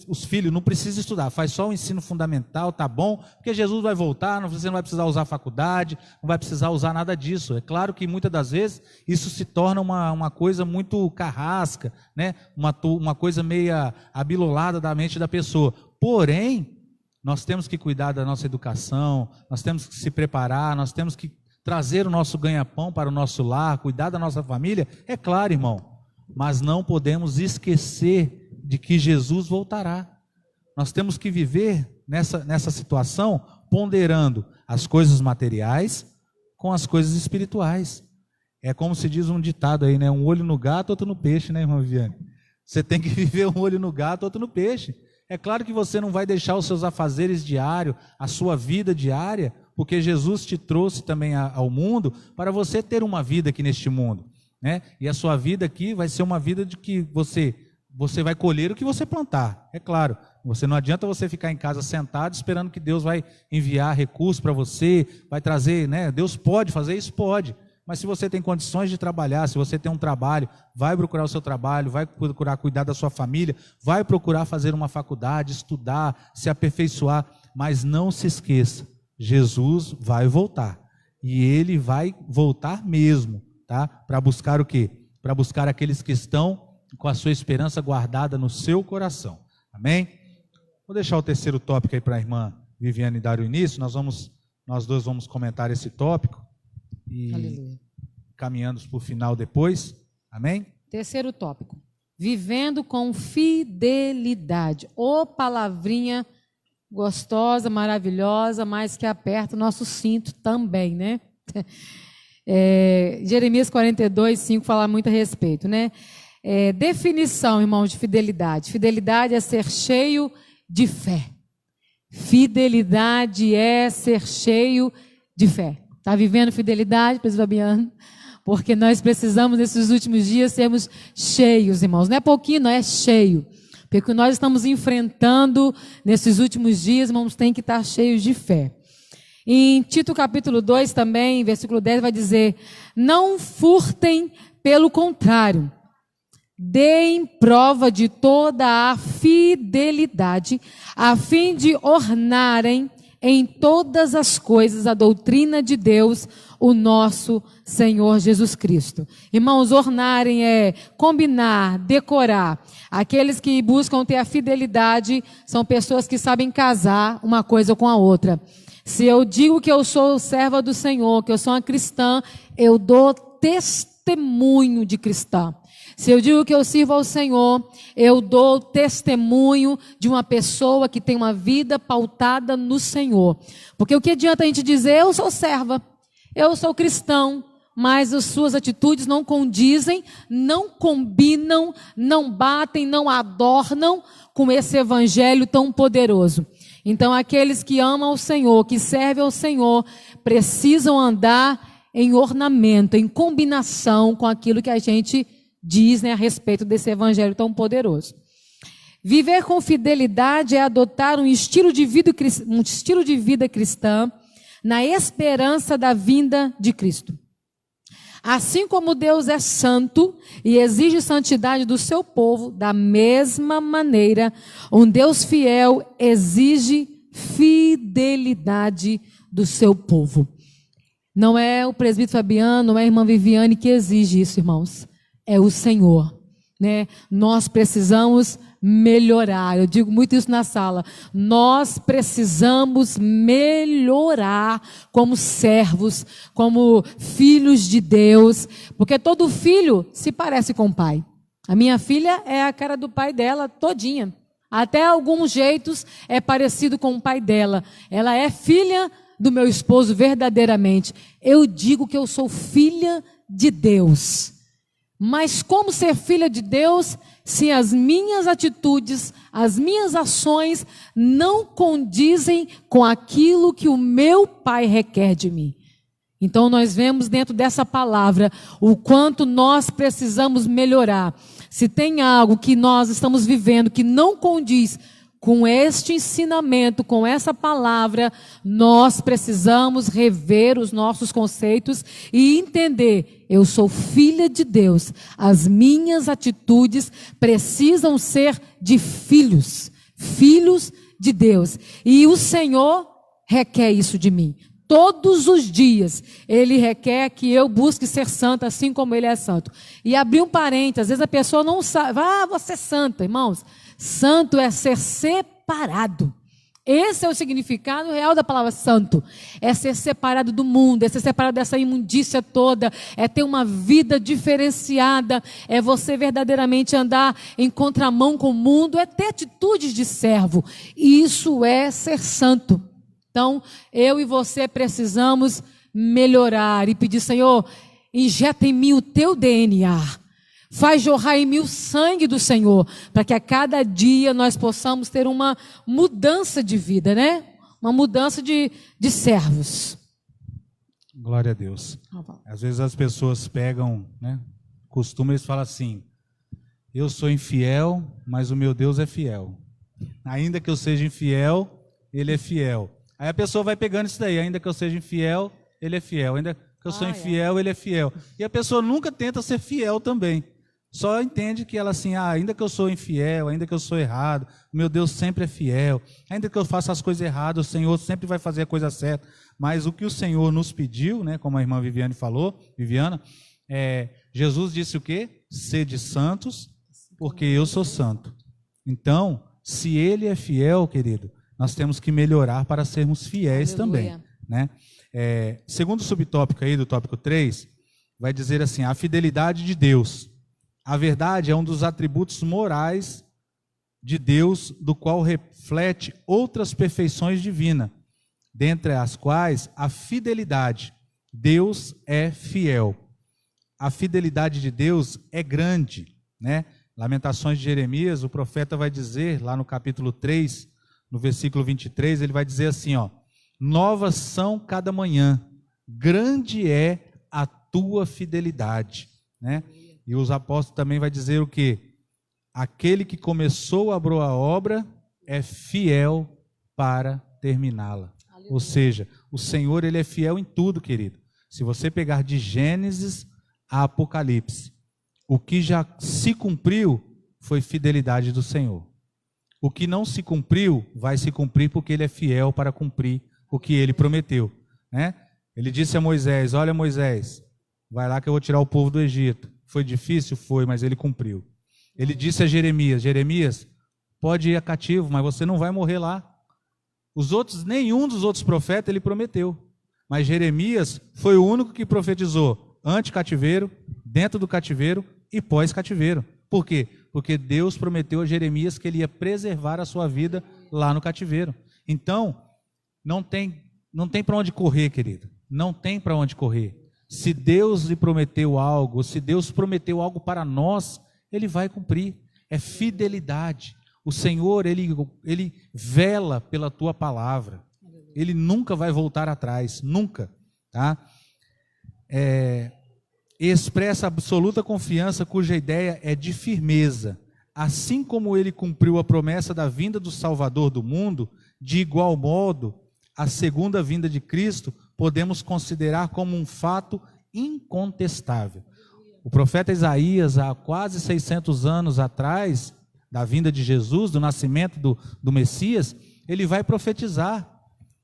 os filhos não precisam estudar, faz só o ensino fundamental, tá bom, porque Jesus vai voltar, você não vai precisar usar faculdade, não vai precisar usar nada disso. É claro que muitas das vezes isso se torna uma coisa muito carrasca, né? Uma coisa meia abilolada da mente da pessoa. Porém, nós temos que cuidar da nossa educação, nós temos que se preparar, nós temos que trazer o nosso ganha-pão para o nosso lar, cuidar da nossa família, é claro, irmão, mas não podemos esquecer de que Jesus voltará. Nós temos que viver nessa situação, ponderando as coisas materiais com as coisas espirituais. É como se diz um ditado aí, né? Um olho no gato, outro no peixe, né, irmã Viviane? Você tem que viver um olho no gato, outro no peixe. É claro que você não vai deixar os seus afazeres diários, a sua vida diária, porque Jesus te trouxe também ao mundo para você ter uma vida aqui neste mundo, né? E a sua vida aqui vai ser uma vida de que você vai colher o que você plantar. É claro, não adianta você ficar em casa sentado esperando que Deus vai enviar recursos para você, vai trazer, né? Deus pode fazer isso? Pode. Mas se você tem condições de trabalhar, se você tem um trabalho, vai procurar o seu trabalho, vai procurar cuidar da sua família, vai procurar fazer uma faculdade, estudar, se aperfeiçoar, mas não se esqueça, Jesus vai voltar. E Ele vai voltar mesmo, tá? Para buscar o quê? Para buscar aqueles que estão com a sua esperança guardada no seu coração. Amém? Vou deixar o terceiro tópico aí para a irmã Viviane dar o início. Nós dois vamos comentar esse tópico e Aleluia. Caminhando para o final depois. Amém? Terceiro tópico. Vivendo com fidelidade. Ô palavrinha gostosa, maravilhosa, mas que aperta o nosso cinto também, né? Jeremias 42:5 fala muito a respeito, né? Definição, irmãos, de fidelidade. Fidelidade é ser cheio de fé. Fidelidade é ser cheio de fé. Está vivendo fidelidade, Presidente Fabiano? Porque nós precisamos, nesses últimos dias, sermos cheios, irmãos. Não é pouquinho, não é cheio. Porque o que nós estamos enfrentando nesses últimos dias, irmãos, tem que estar cheios de fé. Em Tito capítulo 2 também, versículo 10, vai dizer: não furtem, pelo contrário, deem prova de toda a fidelidade, a fim de ornarem em todas as coisas a doutrina de Deus, o nosso Senhor Jesus Cristo. Irmãos, ornarem é combinar, decorar. Aqueles que buscam ter a fidelidade são pessoas que sabem casar uma coisa com a outra. Se eu digo que eu sou serva do Senhor, que eu sou uma cristã, eu dou testemunho de cristã. Se eu digo que eu sirvo ao Senhor, eu dou testemunho de uma pessoa que tem uma vida pautada no Senhor. Porque o que adianta a gente dizer, eu sou serva, eu sou cristão, mas as suas atitudes não condizem, não combinam, não batem, não adornam com esse evangelho tão poderoso. Então, aqueles que amam o Senhor, que servem ao Senhor, precisam andar em ornamento, em combinação com aquilo que a gente diz, né, a respeito desse evangelho tão poderoso. Viver com fidelidade é adotar um estilo de vida cristã na esperança da vinda de Cristo. Assim como Deus é santo e exige santidade do seu povo, da mesma maneira, um Deus fiel exige fidelidade do seu povo. Não é o presbítero Fabiano, não é a irmã Viviane que exige isso, irmãos. É o Senhor, né? Nós precisamos melhorar. Eu digo muito isso na sala. Nós precisamos melhorar como servos, como filhos de Deus, porque todo filho se parece com o pai. A minha filha é a cara do pai dela todinha. Até alguns jeitos é parecido com o pai dela. Ela é filha do meu esposo verdadeiramente. Eu digo que eu sou filha de Deus. Mas como ser filha de Deus se as minhas atitudes, as minhas ações não condizem com aquilo que o meu Pai requer de mim? Então nós vemos dentro dessa palavra o quanto nós precisamos melhorar. Se tem algo que nós estamos vivendo que não condiz com este ensinamento, com essa palavra, nós precisamos rever os nossos conceitos e entender, eu sou filha de Deus, as minhas atitudes precisam ser de filhos de Deus. E o Senhor requer isso de mim. Todos os dias, Ele requer que eu busque ser santa, assim como Ele é santo. E abrir um parênteses, às vezes a pessoa não sabe, você é santa, irmãos. Santo é ser separado. Esse é o significado real da palavra santo. É ser separado do mundo, é ser separado dessa imundícia toda, é ter uma vida diferenciada, é você verdadeiramente andar em contramão com o mundo, é ter atitudes de servo. Isso é ser santo. Então, eu e você precisamos melhorar e pedir, Senhor, injeta em mim o teu DNA. Faz jorrar em mim o sangue do Senhor, para que a cada dia nós possamos ter uma mudança de vida, né? Uma mudança de servos. Glória a Deus. Às vezes as pessoas pegam, né? Costumam, eles falam assim, eu sou infiel, mas o meu Deus é fiel. Ainda que eu seja infiel, Ele é fiel. Aí a pessoa vai pegando isso daí, ainda que eu seja infiel, Ele é fiel. Ainda que eu sou infiel, Ele é fiel. E a pessoa nunca tenta ser fiel também. Só entende que ela assim, ainda que eu sou infiel, ainda que eu sou errado, meu Deus sempre é fiel. Ainda que eu faça as coisas erradas, o Senhor sempre vai fazer a coisa certa. Mas o que o Senhor nos pediu, né, como a irmã Viviana, Jesus disse o quê? Sede santos, porque eu sou santo. Então, se Ele é fiel, querido, nós temos que melhorar para sermos fiéis também, né? Segundo subtópico aí do tópico 3, vai dizer assim, a fidelidade de Deus. A verdade é um dos atributos morais de Deus, do qual reflete outras perfeições divinas, dentre as quais a fidelidade. Deus é fiel. A fidelidade de Deus é grande, né? Lamentações de Jeremias, o profeta vai dizer, lá no capítulo 3, no versículo 23, ele vai dizer assim, novas são cada manhã, grande é a tua fidelidade, né? E os apóstolos também vai dizer o quê? Aquele que começou a boa obra é fiel para terminá-la. Ou seja, o Senhor, Ele é fiel em tudo, querido. Se você pegar de Gênesis a Apocalipse, o que já se cumpriu foi fidelidade do Senhor. o que não se cumpriu, vai se cumprir porque ele é fiel para cumprir o que ele prometeu, né? Ele disse a Moisés: olha, Moisés, vai lá que eu vou tirar o povo do Egito. Foi difícil? Foi, mas ele cumpriu. Ele disse a Jeremias: Jeremias, pode ir a cativo, mas você não vai morrer lá. Nenhum dos outros profetas ele prometeu. Mas Jeremias foi o único que profetizou ante-cativeiro, dentro do cativeiro e pós-cativeiro. Por quê? Porque Deus prometeu a Jeremias que ele ia preservar a sua vida lá no cativeiro. Então, não tem para onde correr, querido. Não tem para onde correr. Se Deus lhe prometeu algo, se Deus prometeu algo para nós, ele vai cumprir. É fidelidade. O Senhor, ele vela pela tua palavra. Ele nunca vai voltar atrás, nunca, tá? Expressa absoluta confiança, cuja ideia é de firmeza. Assim como ele cumpriu a promessa da vinda do Salvador do mundo, de igual modo, a segunda vinda de Cristo podemos considerar como um fato incontestável. O profeta Isaías, há quase 600 anos atrás, da vinda de Jesus, do nascimento do Messias, ele vai profetizar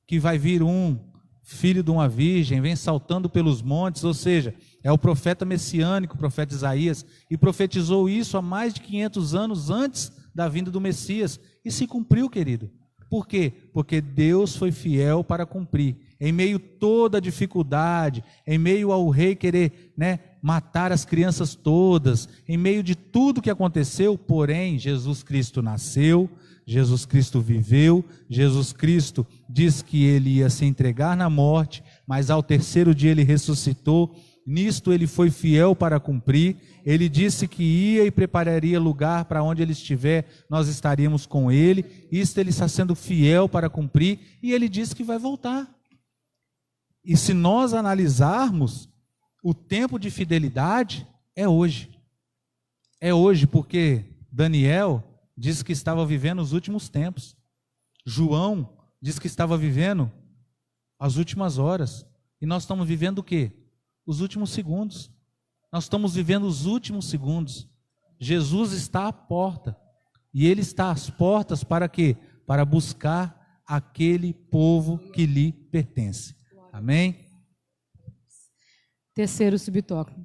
que vai vir um filho de uma virgem, vem saltando pelos montes, ou seja, é o profeta messiânico, o profeta Isaías, e profetizou isso há mais de 500 anos antes da vinda do Messias, e se cumpriu, querido. Por quê? Porque Deus foi fiel para cumprir. Em meio a toda a dificuldade, em meio ao rei querer, matar as crianças todas, em meio de tudo que aconteceu, porém, Jesus Cristo nasceu, Jesus Cristo viveu, Jesus Cristo diz que ele ia se entregar na morte, mas ao terceiro dia ele ressuscitou. Nisto ele foi fiel para cumprir. Ele disse que ia e prepararia lugar para onde ele estiver, nós estaríamos com ele. Isto ele está sendo fiel para cumprir, e ele disse que vai voltar. E se nós analisarmos, o tempo de fidelidade é hoje. É hoje, porque Daniel diz que estava vivendo os últimos tempos. João diz que estava vivendo as últimas horas. E nós estamos vivendo o quê? Os últimos segundos. Nós estamos vivendo os últimos segundos. Jesus está à porta. E ele está às portas para quê? Para buscar aquele povo que lhe pertence. Amém? Terceiro subtópico.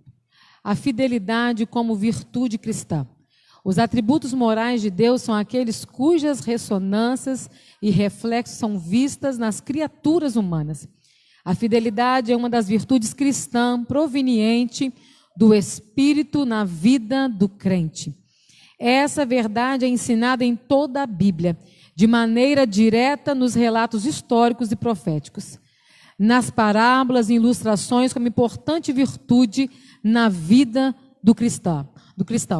A fidelidade como virtude cristã. Os atributos morais de Deus são aqueles cujas ressonâncias e reflexos são vistas nas criaturas humanas. A fidelidade é uma das virtudes cristãs proveniente do Espírito na vida do crente. Essa verdade é ensinada em toda a Bíblia, de maneira direta nos relatos históricos e proféticos, nas parábolas e ilustrações como importante virtude na vida do cristão.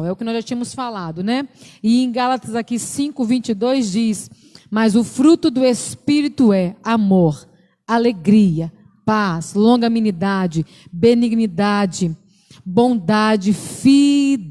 É o que nós já tínhamos falado, né? E em Gálatas aqui 5:22 diz: mas o fruto do Espírito é amor, alegria, paz, longanimidade, benignidade, bondade, fidelidade.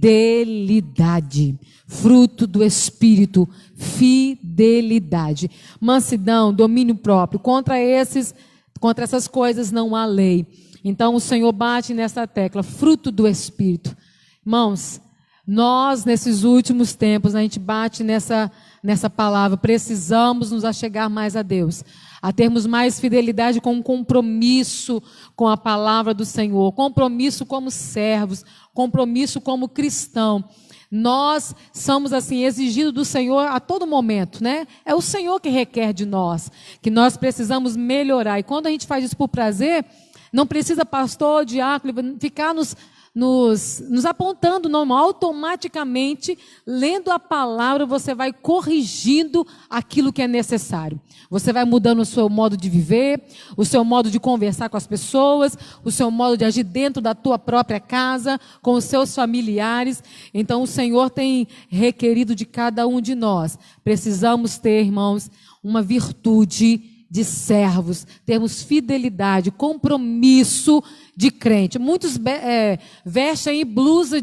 Fruto do Espírito, fidelidade, mansidão, domínio próprio. Contra essas coisas não há lei. Então o Senhor bate nessa tecla, fruto do Espírito. Irmãos, nós nesses últimos tempos, a gente bate nessa palavra, precisamos nos achegar mais a Deus, a termos mais fidelidade com compromisso com a palavra do Senhor, compromisso como servos, compromisso como cristão. Nós somos assim exigidos do Senhor a todo momento, né? É o Senhor que requer de nós, que nós precisamos melhorar. E quando a gente faz isso por prazer, não precisa pastor, diácono, ficar nos apontando, não, automaticamente, lendo a palavra, você vai corrigindo aquilo que é necessário. Você vai mudando o seu modo de viver, o seu modo de conversar com as pessoas, o seu modo de agir dentro da tua própria casa, com os seus familiares. Então, o Senhor tem requerido de cada um de nós. Precisamos ter, irmãos, uma virtude de servos, termos fidelidade, compromisso de crente. Muitos vestem aí blusa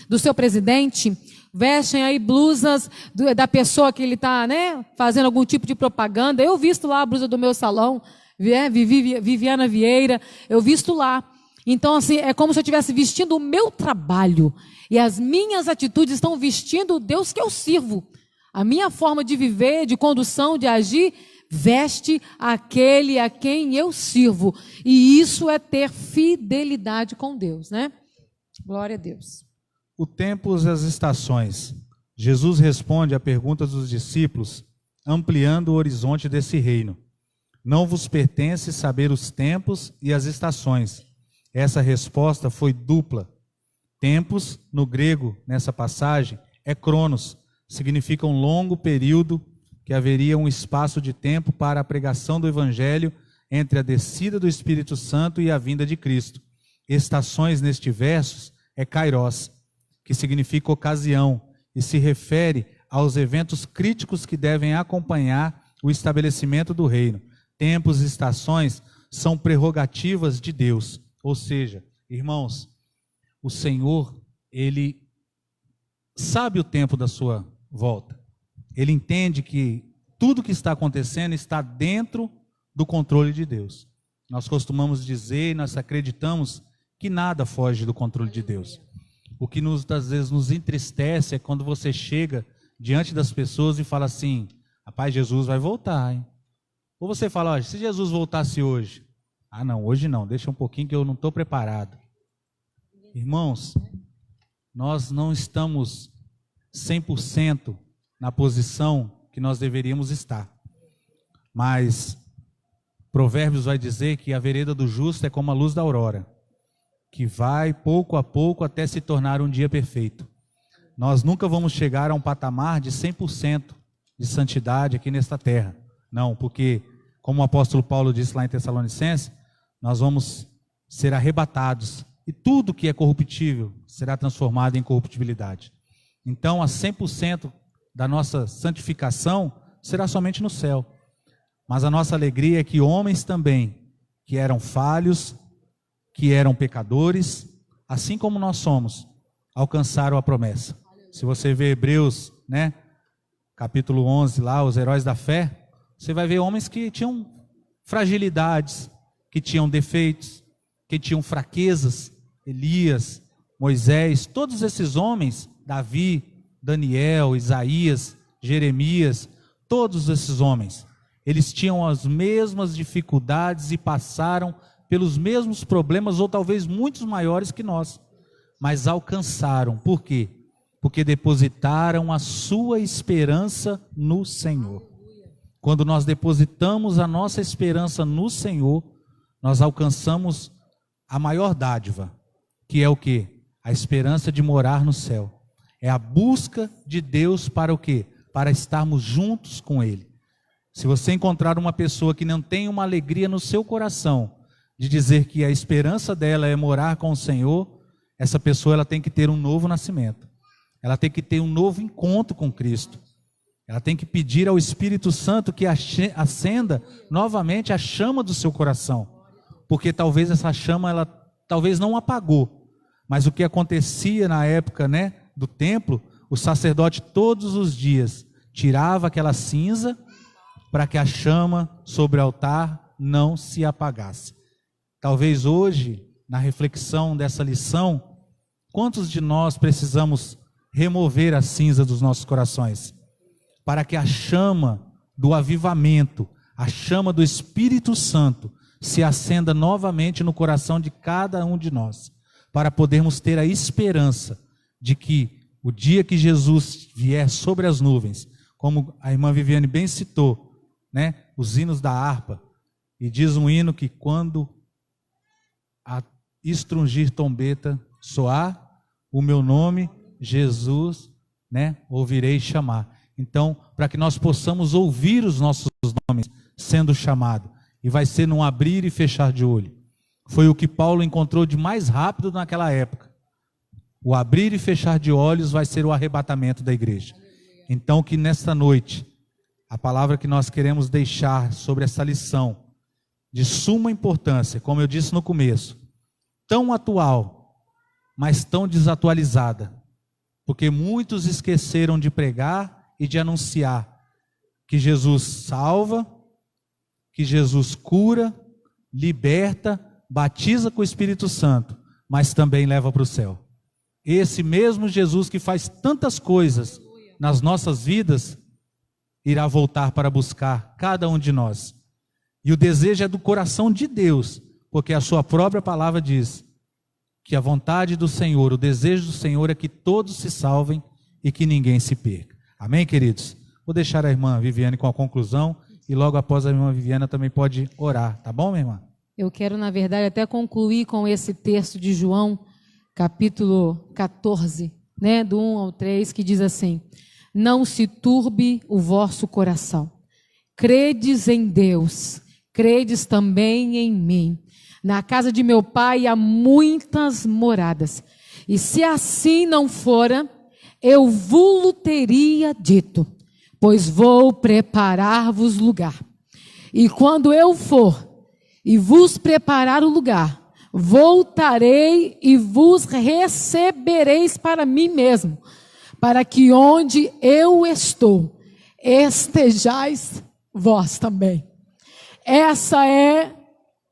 do seu presidente, vestem aí blusas da pessoa que ele está, fazendo algum tipo de propaganda. Eu visto lá a blusa do meu salão, Viviana Vieira, eu visto lá. Então, assim, é como se eu estivesse vestindo o meu trabalho. E as minhas atitudes estão vestindo o Deus que eu sirvo. A minha forma de viver, de condução, de agir, veste aquele a quem eu sirvo. E isso é ter fidelidade com Deus, né? Glória a Deus. O tempo e as estações. Jesus responde à pergunta dos discípulos, ampliando o horizonte desse reino. Não vos pertence saber os tempos e as estações. Essa resposta foi dupla. Tempos, no grego, nessa passagem, é cronos, significa um longo período que haveria um espaço de tempo para a pregação do Evangelho entre a descida do Espírito Santo e a vinda de Cristo. Estações neste verso é kairos, que significa ocasião, e se refere aos eventos críticos que devem acompanhar o estabelecimento do reino. Tempos e estações são prerrogativas de Deus, ou seja, irmãos, o Senhor, Ele sabe o tempo da sua volta. Ele entende que tudo que está acontecendo está dentro do controle de Deus. Nós costumamos dizer, nós acreditamos que nada foge do controle de Deus. O que às vezes nos entristece é quando você chega diante das pessoas e fala assim, rapaz, Jesus vai voltar, hein? Ou você fala, olha, se Jesus voltasse hoje, ah não, hoje não, deixa um pouquinho que eu não estou preparado. Irmãos, nós não estamos 100% na posição que nós deveríamos estar. Mas Provérbios vai dizer que a vereda do justo é como a luz da aurora, que vai pouco a pouco até se tornar um dia perfeito. Nós nunca vamos chegar a um patamar de 100% de santidade aqui nesta terra. Não, porque, como o apóstolo Paulo disse lá em Tessalonicenses, nós vamos ser arrebatados e tudo que é corruptível será transformado em corruptibilidade. Então, a 100% da nossa santificação será somente no céu. Mas a nossa alegria é que homens também, que eram falhos, que eram pecadores, assim como nós somos, alcançaram a promessa. Se você vê Hebreus, né, capítulo 11 lá, os heróis da fé, você vai ver homens que tinham fragilidades, que tinham defeitos, que tinham fraquezas. Elias, Moisés, todos esses homens, Davi, Daniel, Isaías, Jeremias, todos esses homens, eles tinham as mesmas dificuldades e passaram pelos mesmos problemas, ou talvez muitos maiores que nós, mas alcançaram. Por quê? Porque depositaram a sua esperança no Senhor. Quando nós depositamos a nossa esperança no Senhor, nós alcançamos a maior dádiva, que é o quê? A esperança de morar no céu. É a busca de Deus para o quê? Para estarmos juntos com Ele. Se você encontrar uma pessoa que não tem uma alegria no seu coração, de dizer que a esperança dela é morar com o Senhor, essa pessoa ela tem que ter um novo nascimento. Ela tem que ter um novo encontro com Cristo. Ela tem que pedir ao Espírito Santo que acenda novamente a chama do seu coração. Porque talvez essa chama, ela talvez não apagou. Mas o que acontecia na época, né, do templo, o sacerdote todos os dias tirava aquela cinza para que a chama sobre o altar não se apagasse. Talvez hoje, na reflexão dessa lição, quantos de nós precisamos remover a cinza dos nossos corações, para que a chama do avivamento, a chama do Espírito Santo, se acenda novamente no coração de cada um de nós, para podermos ter a esperança de que o dia que Jesus vier sobre as nuvens, como a irmã Viviane bem citou, né, os hinos da harpa, e diz um hino que quando a estrungir trombeta soar, o meu nome, Jesus, né, ouvirei chamar. Então, para que nós possamos ouvir os nossos nomes sendo chamado, e vai ser num abrir e fechar de olho. Foi o que Paulo encontrou de mais rápido naquela época. O abrir e fechar de olhos vai ser o arrebatamento da igreja. Então, que nesta noite, a palavra que nós queremos deixar sobre essa lição, de suma importância, como eu disse no começo, tão atual, mas tão desatualizada, porque muitos esqueceram de pregar e de anunciar que Jesus salva, que Jesus cura, liberta, batiza com o Espírito Santo, mas também leva para o céu. Esse mesmo Jesus que faz tantas coisas nas nossas vidas, irá voltar para buscar cada um de nós. E o desejo é do coração de Deus, porque a sua própria palavra diz que a vontade do Senhor, o desejo do Senhor é que todos se salvem e que ninguém se perca. Amém, queridos? Vou deixar a irmã Viviane com a conclusão e logo após a irmã Viviane também pode orar, tá bom, minha irmã? Eu quero, na verdade, até concluir com esse texto de João, capítulo 14, né, do 1 ao 3, que diz assim: não se turbe o vosso coração. Credes em Deus, credes também em mim. Na casa de meu pai há muitas moradas. E se assim não fora, eu vou-lo teria dito, pois vou preparar-vos lugar. E quando eu for e vos preparar o lugar, voltarei e vos recebereis para mim mesmo, para que onde eu estou, estejais vós também. Essa é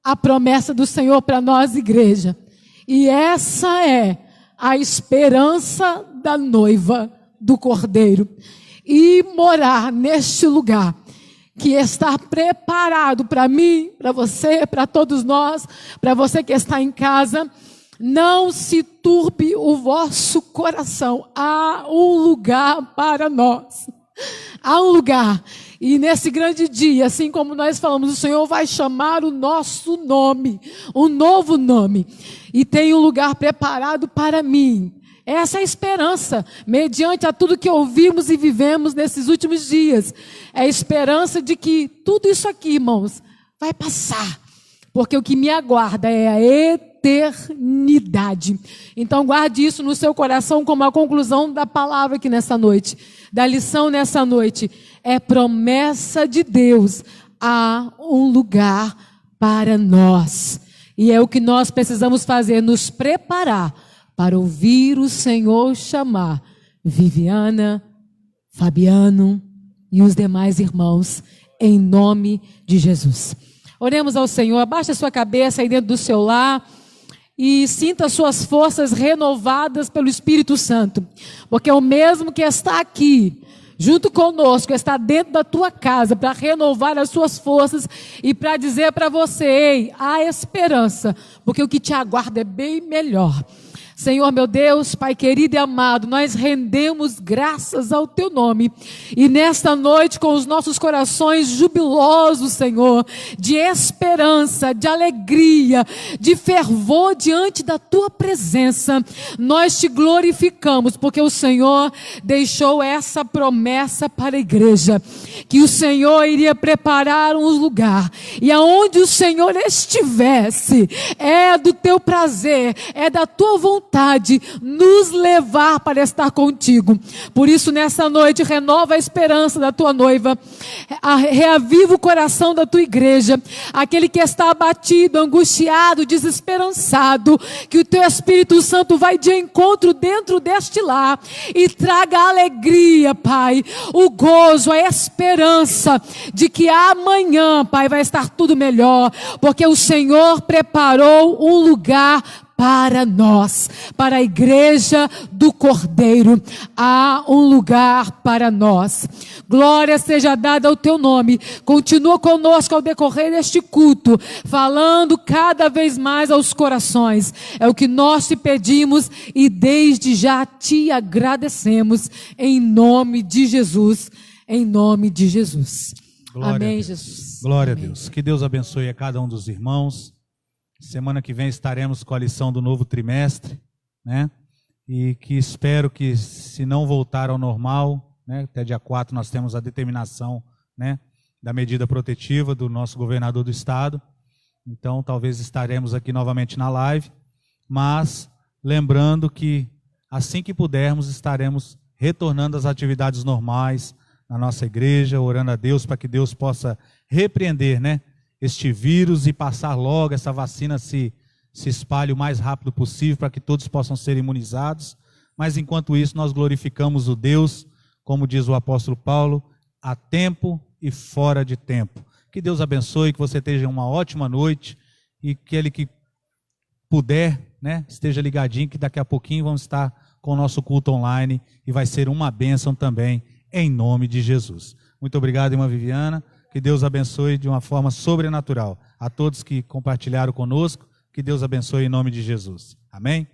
a promessa do Senhor para nós, igreja. E essa é a esperança da noiva do Cordeiro. E morar neste lugar que está preparado para mim, para você, para todos nós, para você que está em casa. Não se turbe o vosso coração. Há um lugar para nós. Há um lugar. E nesse grande dia, assim como nós falamos, o Senhor vai chamar o nosso nome, um novo nome. E tem um lugar preparado para mim. Essa é a esperança, mediante a tudo que ouvimos e vivemos nesses últimos dias. É a esperança de que tudo isso aqui, irmãos, vai passar. Porque o que me aguarda é a eternidade. Então guarde isso no seu coração como a conclusão da palavra aqui nessa noite, da lição nessa noite. É promessa de Deus, há um lugar para nós. E é o que nós precisamos fazer, nos preparar para ouvir o Senhor chamar Viviana, Fabiano e os demais irmãos, em nome de Jesus. Oremos ao Senhor. Abaixe a sua cabeça aí dentro do seu lar e sinta suas forças renovadas pelo Espírito Santo, porque é o mesmo que está aqui junto conosco, está dentro da tua casa para renovar as suas forças e para dizer para você: ei, há esperança, porque o que te aguarda é bem melhor. Senhor meu Deus, Pai querido e amado, nós rendemos graças ao Teu nome. E nesta noite, com os nossos corações jubilosos, Senhor, de esperança, de alegria, de fervor diante da Tua presença, nós Te glorificamos, porque o Senhor deixou essa promessa para a igreja, que o Senhor iria preparar um lugar, e aonde o Senhor estivesse, é do Teu prazer, é da Tua vontade, nos levar para estar contigo. Por isso, nessa noite, renova a esperança da tua noiva, reaviva o coração da tua igreja, aquele que está abatido, angustiado, desesperançado, que o teu Espírito Santo vai de encontro dentro deste lar e traga a alegria, Pai, o gozo, a esperança de que amanhã, Pai, vai estar tudo melhor, porque o Senhor preparou um lugar para nós, para a igreja do Cordeiro. Há um lugar para nós. Glória seja dada ao teu nome. Continua conosco ao decorrer deste culto, falando cada vez mais aos corações. É o que nós te pedimos e desde já te agradecemos, em nome de Jesus. Em nome de Jesus. Glória Amém, a Jesus. Glória Amém. a Deus. Que Deus abençoe a cada um dos irmãos. Semana que vem estaremos com a lição do novo trimestre, né? E que espero que, se não voltar ao normal, né? Até dia 4 nós temos a determinação, né? Da medida protetiva do nosso governador do estado. Então, talvez estaremos aqui novamente na live, mas lembrando que, assim que pudermos, estaremos retornando às atividades normais na nossa igreja, orando a Deus para que Deus possa repreender, né? Este vírus e passar logo, essa vacina se espalhe o mais rápido possível para que todos possam ser imunizados. Mas enquanto isso nós glorificamos o Deus, como diz o apóstolo Paulo, a tempo e fora de tempo. Que Deus abençoe, que você tenha uma ótima noite e que ele que puder, né, esteja ligadinho, que daqui a pouquinho vamos estar com o nosso culto online e vai ser uma bênção também, em nome de Jesus. Muito obrigado, irmã Viviana. Que Deus abençoe de uma forma sobrenatural. A todos que compartilharam conosco, que Deus abençoe em nome de Jesus. Amém?